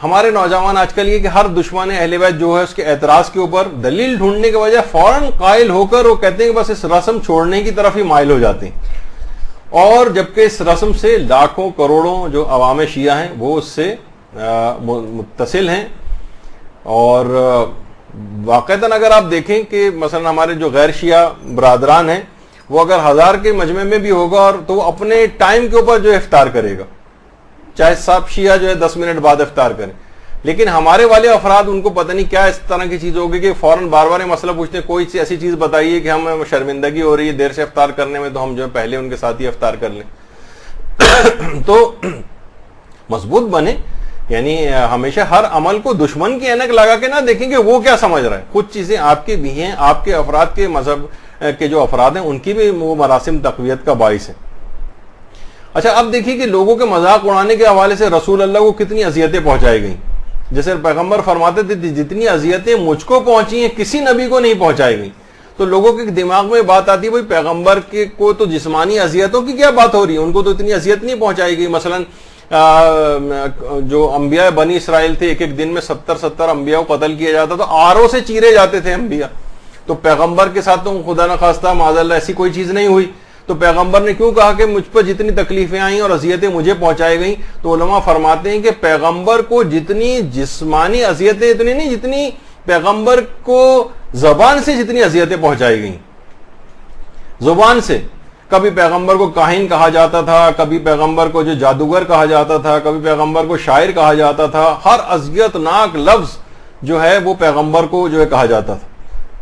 ہمارے نوجوان آج کل یہ کہ ہر دشمن اہل بیت جو ہے اس کے اعتراض کے اوپر دلیل ڈھونڈنے کے بجائے فوراً قائل ہو کر وہ کہتے ہیں کہ بس اس رسم چھوڑنے کی طرف ہی مائل ہو جاتے ہیں، اور جبکہ اس رسم سے لاکھوں کروڑوں جو عوام شیعہ ہیں وہ اس سے متصل ہیں اور واقعتاً اگر آپ دیکھیں کہ مثلا ہمارے جو غیر شیعہ برادران ہیں وہ اگر 1000 کے مجمع میں بھی ہوگا اور تو وہ اپنے ٹائم کے اوپر جو افطار کرے گا، چاہے سب شیعہ جو ہے 10 منٹ بعد افطار کریں. لیکن ہمارے والے افراد ان کو پتہ نہیں کیا اس طرح کی چیز ہوگی کہ فوراً بار بار مسئلہ پوچھتے ہیں کوئی ایسی چیز بتائیے کہ ہمیں شرمندگی ہو رہی ہے دیر سے افطار کرنے میں، تو ہم جو ہے پہلے ان کے ساتھ ہی افطار کر لیں. تو مضبوط بنے، یعنی ہمیشہ ہر عمل کو دشمن کی اینک لگا کے نہ دیکھیں کہ وہ کیا سمجھ رہا ہے. کچھ چیزیں آپ کی بھی ہیں، آپ کے افراد کے مذہب کے جو افراد ہیں ان کی بھی وہ مراسم تقویت کا باعث ہے. اچھا اب دیکھیے کہ لوگوں کے مذاق اڑانے کے حوالے سے رسول اللہ کو کتنی اذیتیں پہنچائی گئیں. جیسے پیغمبر فرماتے تھے جتنی اذیتیں مجھ کو پہنچی ہیں کسی نبی کو نہیں پہنچائی گئی. تو لوگوں کے دماغ میں بات آتی ہے بھائی پیغمبر کے کو تو جسمانی اذیتوں کی کیا بات ہو رہی ہے، ان کو تو اتنی اذیت نہیں پہنچائی گئی. مثلا جو انبیاء بنی اسرائیل تھے، ایک دن میں 70 انبیاء کو قتل کیا جاتا تو آروں سے چیرے جاتے تھے انبیاء. تو پیغمبر کے ساتھ تو خدا نہ خواستہ معاذ اللہ ایسی کوئی چیز نہیں ہوئی. تو پیغمبر نے کیوں کہا کہ مجھ پر جتنی تکلیفیں آئیں اور اذیتیں مجھے پہنچائی گئیں؟ تو علماء فرماتے ہیں کہ پیغمبر کو جتنی جسمانی اذیتیں اتنی نہیں جتنی پیغمبر کو زبان سے جتنی اذیتیں پہنچائی گئیں. زبان سے کبھی پیغمبر کو کاہن کہا جاتا تھا، کبھی پیغمبر کو جو جادوگر کہا جاتا تھا، کبھی پیغمبر کو شاعر کہا جاتا تھا. ہر اذیت ناک لفظ جو ہے وہ پیغمبر کو جو ہے کہا جاتا تھا.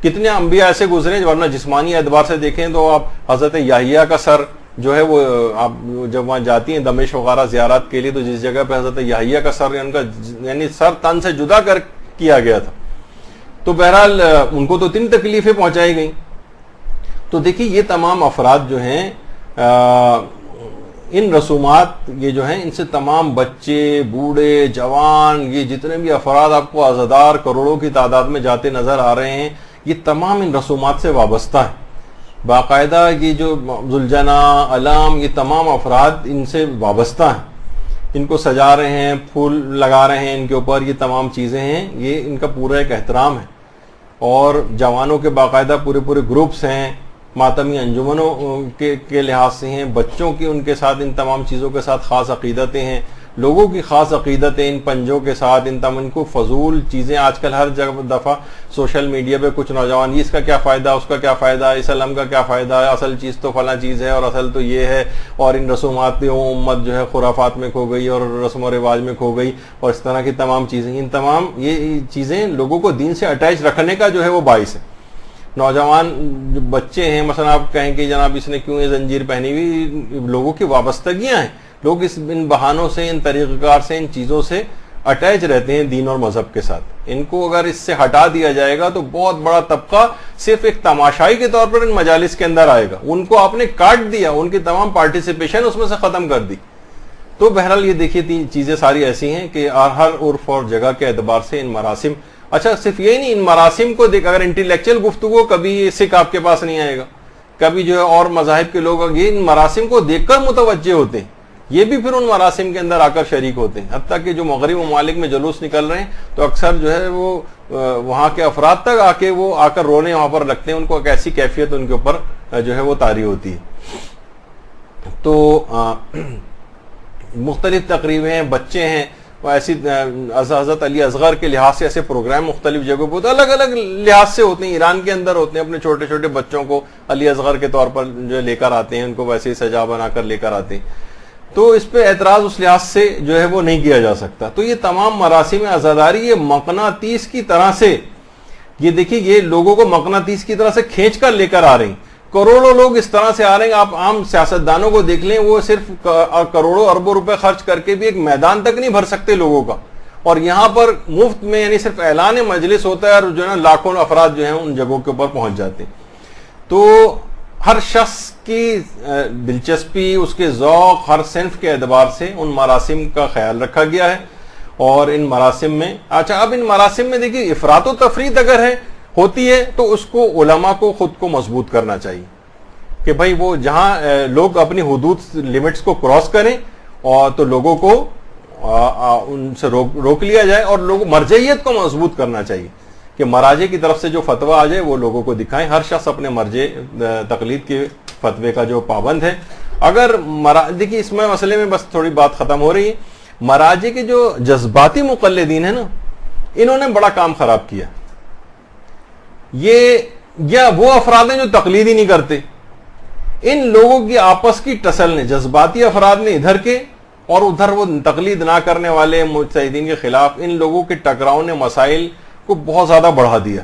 کتنے انبیاء ایسے گزرے، ورنہ جسمانی اعتبار سے دیکھیں تو آپ حضرت یحییٰ کا سر جو ہے وہ آپ جب وہاں جاتی ہیں دمشق وغیرہ زیارات کے لیے تو جس جگہ پہ حضرت یحییٰ کا سر ان کا یعنی سر تن سے جدا کر کیا گیا تھا. تو بہرحال ان کو تو اتنی تکلیفیں پہنچائی گئیں. تو دیکھیے یہ تمام افراد جو ہیں ان رسومات یہ جو ہیں ان سے تمام بچے بوڑھے جوان یہ جتنے بھی افراد آپ کو عزادار کروڑوں کی تعداد میں جاتے نظر آ رہے ہیں یہ تمام ان رسومات سے وابستہ ہیں. باقاعدہ یہ جو ذوالجناح علام یہ تمام افراد ان سے وابستہ ہیں. ان کو سجا رہے ہیں، پھول لگا رہے ہیں ان کے اوپر، یہ تمام چیزیں ہیں، یہ ان کا پورا ایک احترام ہے. اور جوانوں کے باقاعدہ پورے گروپس ہیں، ماتمی انجمنوں کے لحاظ سے ہیں، بچوں کی ان کے ساتھ ان تمام چیزوں کے ساتھ خاص عقیدتیں ہیں، لوگوں کی خاص عقیدتیں ان پنجوں کے ساتھ ان کو فضول چیزیں آج کل ہر دفعہ سوشل میڈیا پہ کچھ نوجوان اس کا کیا فائدہ، اس کا کیا فائدہ، اس علم کا کیا فائدہ ہے، اصل چیز تو فلاں چیز ہے اور اصل تو یہ ہے، اور ان رسومات امت جو ہے خرافات میں کھو گئی اور رسم و رواج میں کھو گئی اور اس طرح کی تمام چیزیں. ان تمام یہ چیزیں لوگوں کو دین سے اٹیچ رکھنے کا جو ہے وہ باعث ہے. نوجوان جو بچے ہیں مثلا آپ کہیں کہ جناب اس نے کیوں یہ زنجیر پہنی ہوئی، لوگوں کی وابستگیاں ہیں. لوگ ان بہانوں سے ان طریقہ کار سے ان چیزوں سے اٹیچ رہتے ہیں دین اور مذہب کے ساتھ. ان کو اگر اس سے ہٹا دیا جائے گا تو بہت بڑا طبقہ صرف ایک تماشائی کے طور پر ان مجالس کے اندر آئے گا. ان کو آپ نے کاٹ دیا، ان کی تمام پارٹیسپیشن اس میں سے ختم کر دی. تو بہرحال یہ دیکھیے تین چیزیں ساری ایسی ہیں کہ ہر عرف اور جگہ کے اعتبار سے ان مراسم، اچھا صرف یہی نہیں، ان مراسم کو دیکھ اگر انٹلیکچوئل گفتگو کبھی سکھ آپ کے پاس نہیں آئے گا، کبھی جو ہے اور مذاہب کے لوگ یہ ان مراسم کو دیکھ کر متوجہ ہوتے ہیں، یہ بھی پھر ان مراسم کے اندر آ کر شریک ہوتے ہیں. حتیٰ کہ جو مغربی ممالک میں جلوس نکل رہے ہیں تو اکثر جو ہے وہ وہاں کے افراد تک آ کے وہ آ کر رونے وہاں پر لگتے ہیں. ان کو ایک ایسی کیفیت ان کے اوپر جو ہے وہ طاری ہوتی ہے. تو مختلف تقریبیں ہیں، بچے ہیں ایسی حضرت علی اصغر کے لحاظ سے ایسے پروگرام مختلف جگہوں پہ الگ الگ لحاظ سے ہوتے ہیں. ایران کے اندر ہوتے ہیں، اپنے چھوٹے چھوٹے بچوں کو علی اصغر کے طور پر جو لے کر آتے ہیں، ان کو ویسے ہی سجا بنا کر لے کر آتے ہیں. تو اس پہ اعتراض اس لحاظ سے جو ہے وہ نہیں کیا جا سکتا. تو یہ تمام مراسم عزاداری یہ مقناطیس کی طرح سے، یہ دیکھیے یہ لوگوں کو مقناطیس کی طرح سے کھینچ کر لے کر آ رہے ہیں. کروڑوں لوگ اس طرح سے آ رہے ہیں. آپ عام سیاستدانوں کو دیکھ لیں، وہ صرف کروڑوں اربوں روپے خرچ کر کے بھی ایک میدان تک نہیں بھر سکتے لوگوں کا. اور یہاں پر مفت میں یعنی صرف اعلان مجلس ہوتا ہے اور جو ہے نا لاکھوں افراد جو ہیں ان جگہوں کے اوپر پہنچ جاتے ہیں. تو ہر شخص کی دلچسپی، اس کے ذوق، ہر صنف کے اعتبار سے ان مراسم کا خیال رکھا گیا ہے. اور ان مراسم میں اب ان مراسم میں دیکھیے افراط و تفریط اگر ہوتی ہے تو اس کو علماء کو خود کو مضبوط کرنا چاہیے کہ بھائی وہ جہاں لوگ اپنی حدود لمٹس کو کراس کریں اور تو لوگوں کو ان سے روک لیا جائے، اور لوگ مرجعیت کو مضبوط کرنا چاہیے کہ مراجع کی طرف سے جو فتویٰ آ جائے وہ لوگوں کو دکھائیں. ہر شخص اپنے مرجع تقلید کے فتوے کا جو پابند ہے. اگر دیکھیے اس میں مسئلے میں بس تھوڑی بات ختم ہو رہی ہے. مراجع کے جو جذباتی مقلدین ہیں نا، انہوں نے بڑا کام خراب کیا. یا وہ افراد ہیں جو تقلید ہی نہیں کرتے. ان لوگوں کی آپس کی ٹسل نے, جذباتی افراد نے ادھر کے اور ادھر وہ تقلید نہ کرنے والے مجتہدین کے خلاف, ان لوگوں کے ٹکراؤ نے مسائل کو بہت زیادہ بڑھا دیا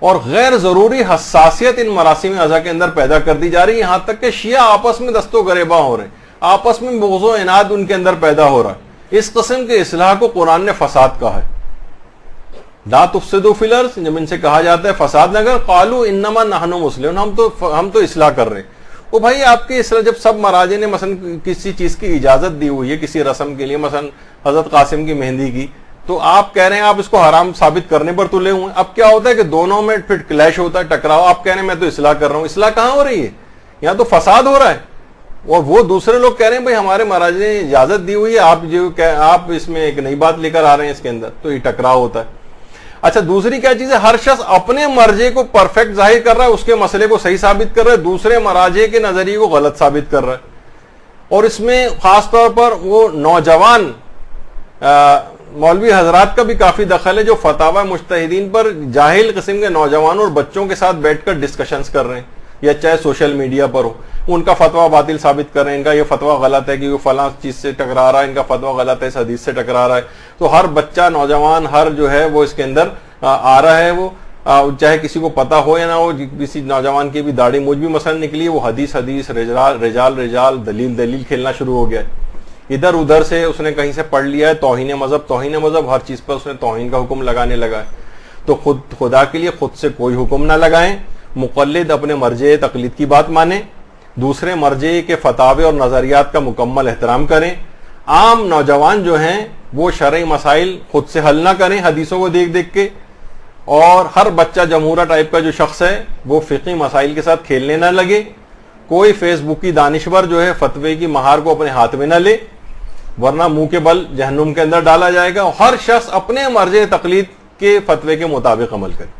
اور غیر ضروری حساسیت ان مراسم اعضاء کے اندر پیدا کر دی جا رہی ہے, یہاں تک کہ شیعہ آپس میں دست و گریباں ہو رہے ہیں, آپس میں بغض و عناد ان کے اندر پیدا ہو رہا ہے. اس قسم کے اصلاح کو قرآن نے فساد کہا ہے. لا تفسدوا فی الارض, جب ان سے کہا جاتا ہے فساد نہ کر, قالوا انما نحن مصلحون, ہم تو اصلاح کر رہے ہیں. وہ بھائی آپ کی اصلاح, جب سب مراجع نے مثلا کسی چیز کی اجازت دی ہوئی ہے کسی رسم کے لیے, مثلا حضرت قاسم کی مہندی کی, تو آپ کہہ رہے ہیں آپ اس کو حرام ثابت کرنے پر تلے ہوئے ہیں. اب کیا ہوتا ہے کہ دونوں میں پھر کلیش ہوتا ہے, ٹکراؤ, آپ کہہ رہے ہیں میں تو اصلاح کر رہا ہوں. اصلاح کہاں ہو رہی ہے, یہاں تو فساد ہو رہا ہے. اور وہ دوسرے لوگ کہہ رہے ہیں بھائی ہمارے مراجع نے اجازت دی ہوئی ہے, آپ اس میں ایک نئی بات لے کر آ رہے ہیں اس کے اندر, تو یہ ٹکراؤ ہوتا ہے. اچھا دوسری کیا چیز ہے, ہر شخص اپنے مرجع کو پرفیکٹ ظاہر کر رہا ہے, اس کے مسئلے کو صحیح ثابت کر رہا ہے, دوسرے مراجع کے نظریے کو غلط ثابت کر رہا ہے. اور اس میں خاص طور پر وہ نوجوان مولوی حضرات کا بھی کافی دخل ہے, جو فتاوی مجتہدین پر جاہل قسم کے نوجوانوں اور بچوں کے ساتھ بیٹھ کر ڈسکشنز کر رہے ہیں, یا چاہے سوشل میڈیا پر ہو, ان کا فتویٰ باطل ثابت کر رہے ہیں, ان کا یہ فتویٰ غلط ہے کہ وہ فلاں چیز سے ٹکرا رہا ہے, ان کا فتویٰ غلط ہے اس حدیث سے ٹکرا رہا ہے. تو ہر بچہ نوجوان ہر جو ہے وہ اس کے اندر آ رہا ہے, وہ چاہے کسی کو پتا ہو یا نہ ہو. کسی نوجوان کی بھی داڑھی مجھ بھی مثلا نکلی ہے, وہ حدیث رجال دلیل کھیلنا شروع ہو گیا ہے. ادھر ادھر سے اس نے کہیں سے پڑھ لیا ہے توہین مذہب, ہر چیز پر اس نے توہین کا حکم لگانے لگا ہے. تو خدا کے لیے خود سے کوئی حکم نہ لگائیں, مقلد اپنے مرجع تقلید کی بات مانیں, دوسرے مرجع کے فتاوے اور نظریات کا مکمل احترام کریں. عام نوجوان جو ہیں وہ شرعی مسائل خود سے حل نہ کریں حدیثوں کو دیکھ دیکھ کے, اور ہر بچہ جمہورہ ٹائپ کا جو شخص ہے وہ فقہی مسائل کے ساتھ کھیلنے نہ لگے. کوئی فیس بک کی دانشور جو ہے فتوے کی مہار کو اپنے ہاتھ میں نہ لے, ورنہ منہ کے بل جہنم کے اندر ڈالا جائے گا. ہر شخص اپنے مرجع تقلید کے فتوے کے مطابق عمل کرے.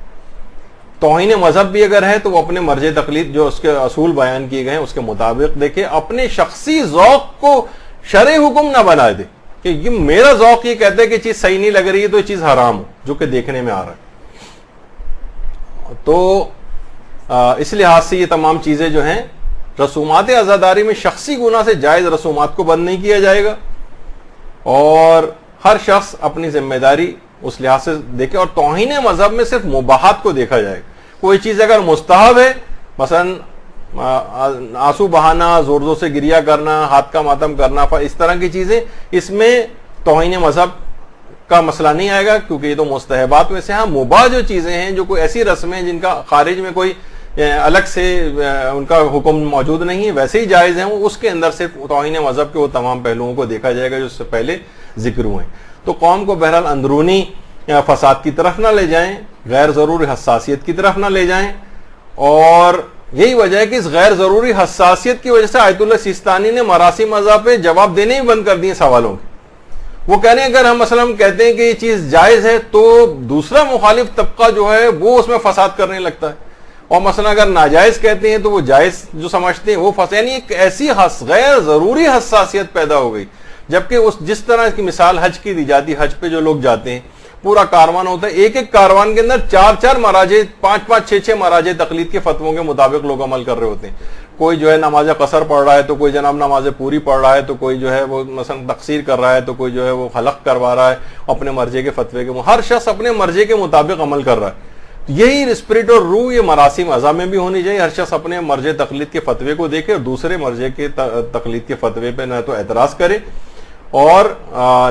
توہین مذہب بھی اگر ہے تو وہ اپنے مرجع تقلید جو اس کے اصول بیان کیے گئے ہیں اس کے مطابق دیکھے, اپنے شخصی ذوق کو شرعی حکم نہ بنا دے کہ یہ میرا ذوق یہ کہتا ہے کہ چیز صحیح نہیں لگ رہی ہے تو یہ چیز حرام ہو, جو کہ دیکھنے میں آ رہا ہے. تو اس لحاظ سے یہ تمام چیزیں جو ہیں, رسومات عزاداری میں شخصی گناہ سے جائز رسومات کو بند نہیں کیا جائے گا, اور ہر شخص اپنی ذمہ داری اس لحاظ سے دیکھے. اور توہین مذہب میں صرف مباحات کو دیکھا جائے گا. کوئی چیز اگر مستحب ہے, مثلا آنسو بہانا, زور زور سے گریا کرنا, ہاتھ کا ماتم کرنا, اس طرح کی چیزیں, اس میں توہین مذہب کا مسئلہ نہیں آئے گا کیونکہ یہ تو مستحبات میں سے. ہاں مباح جو چیزیں ہیں, جو کوئی ایسی رسمیں جن کا خارج میں کوئی الگ سے ان کا حکم موجود نہیں ہے, ویسے ہی جائز ہیں, وہ اس کے اندر صرف توہین مذہب کے وہ تمام پہلوؤں کو دیکھا جائے گا جو اس سے پہلے ذکر ہوئے ہیں. تو قوم کو بہرحال اندرونی فساد کی طرف نہ لے جائیں, غیر ضروری حساسیت کی طرف نہ لے جائیں. اور یہی وجہ ہے کہ اس غیر ضروری حساسیت کی وجہ سے آیت اللہ سیستانی نے مراسم اعضاء پہ جواب دینے ہی بند کر دیے سوالوں کے. وہ کہہ رہے ہیں اگر ہم مثلا کہتے ہیں کہ یہ چیز جائز ہے تو دوسرا مخالف طبقہ جو ہے وہ اس میں فساد کرنے لگتا ہے, اور مثلا اگر ناجائز کہتے ہیں تو وہ جائز جو سمجھتے ہیں وہ فساد. یعنی ایک ایسی غیر ضروری حساسیت پیدا ہو گئی. جبکہ جس طرح کی مثال حج کی دی جاتی, حج پہ جو لوگ جاتے ہیں پورا کاروان ہوتا ہے, ایک ایک کاروان کے اندر 4 مراجع, 5 6 مراجع تقلید کے فتووں کے مطابق لوگ عمل کر رہے ہوتے ہیں. کوئی جو ہے نماز قصر پڑھ رہا ہے, تو کوئی جناب نماز پوری پڑھ رہا ہے, تو کوئی جو ہے وہ مثلا تقصیر کر رہا ہے, تو کوئی جو ہے وہ حلق کروا رہا ہے اپنے مرجع کے فتوے کے. ہر شخص اپنے مرجع کے مطابق عمل کر رہا ہے. یہی اسپرٹ اور روح یہ مراسم اعضاء میں بھی ہونی چاہیے. ہر شخص اپنے مرجع تقلید کے فتوے کو دیکھے اور دوسرے مرجع کے تقلید کے فتوے پہ نہ تو اعتراض کرے اور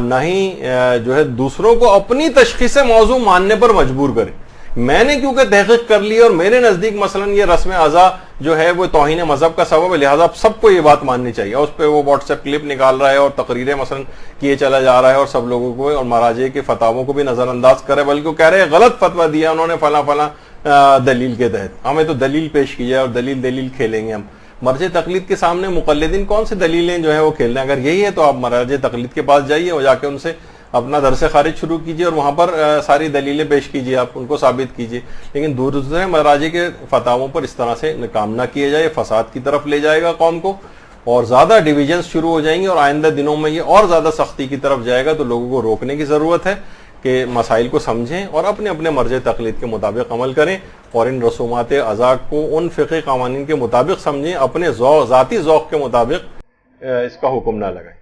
نہ ہی جو ہے دوسروں کو اپنی تشخیص موضوع ماننے پر مجبور کرے. میں نے کیونکہ تحقیق کر لی اور میرے نزدیک مثلا یہ رسم اعضاء جو ہے وہ توہین مذہب کا سبب ہے, لہٰذا سب کو یہ بات ماننی چاہیے. اور اس پہ وہ واٹس ایپ کلپ نکال رہا ہے اور تقریریں مثلا کیے چلا جا رہا ہے, اور سب لوگوں کو اور مراجع کے فتاووں کو بھی نظر انداز کرے, بلکہ وہ کہہ رہے ہیں غلط فتویٰ دیا انہوں نے فلاں فلاں دلیل کے تحت, ہمیں تو دلیل پیش کی جائے اور دلیل کھیلیں گے ہم. مرجع تقلید کے سامنے مقلدین کون سی دلیلیں جو ہے وہ کھیل رہے ہیں؟ اگر یہی ہے تو آپ مرجع تقلید کے پاس جائیے اور جا کے ان سے اپنا درس خارج شروع کیجیے اور وہاں پر ساری دلیلیں پیش کیجیے, آپ ان کو ثابت کیجیے. لیکن دوسرے مراجع کے فتاووں پر اس طرح سے کام نہ کیا جائے, فساد کی طرف لے جائے گا قوم کو, اور زیادہ ڈویژنز شروع ہو جائیں گے, اور آئندہ دنوں میں یہ اور زیادہ سختی کی طرف جائے گا. تو لوگوں کو روکنے کی ضرورت ہے کے مسائل کو سمجھیں اور اپنے اپنے مرض تقلید کے مطابق عمل کریں، اور ان رسومات اعضاء کو ان فقہی قوانین کے مطابق سمجھیں، اپنے ذاتی ذوق کے مطابق اس کا حکم نہ لگائیں۔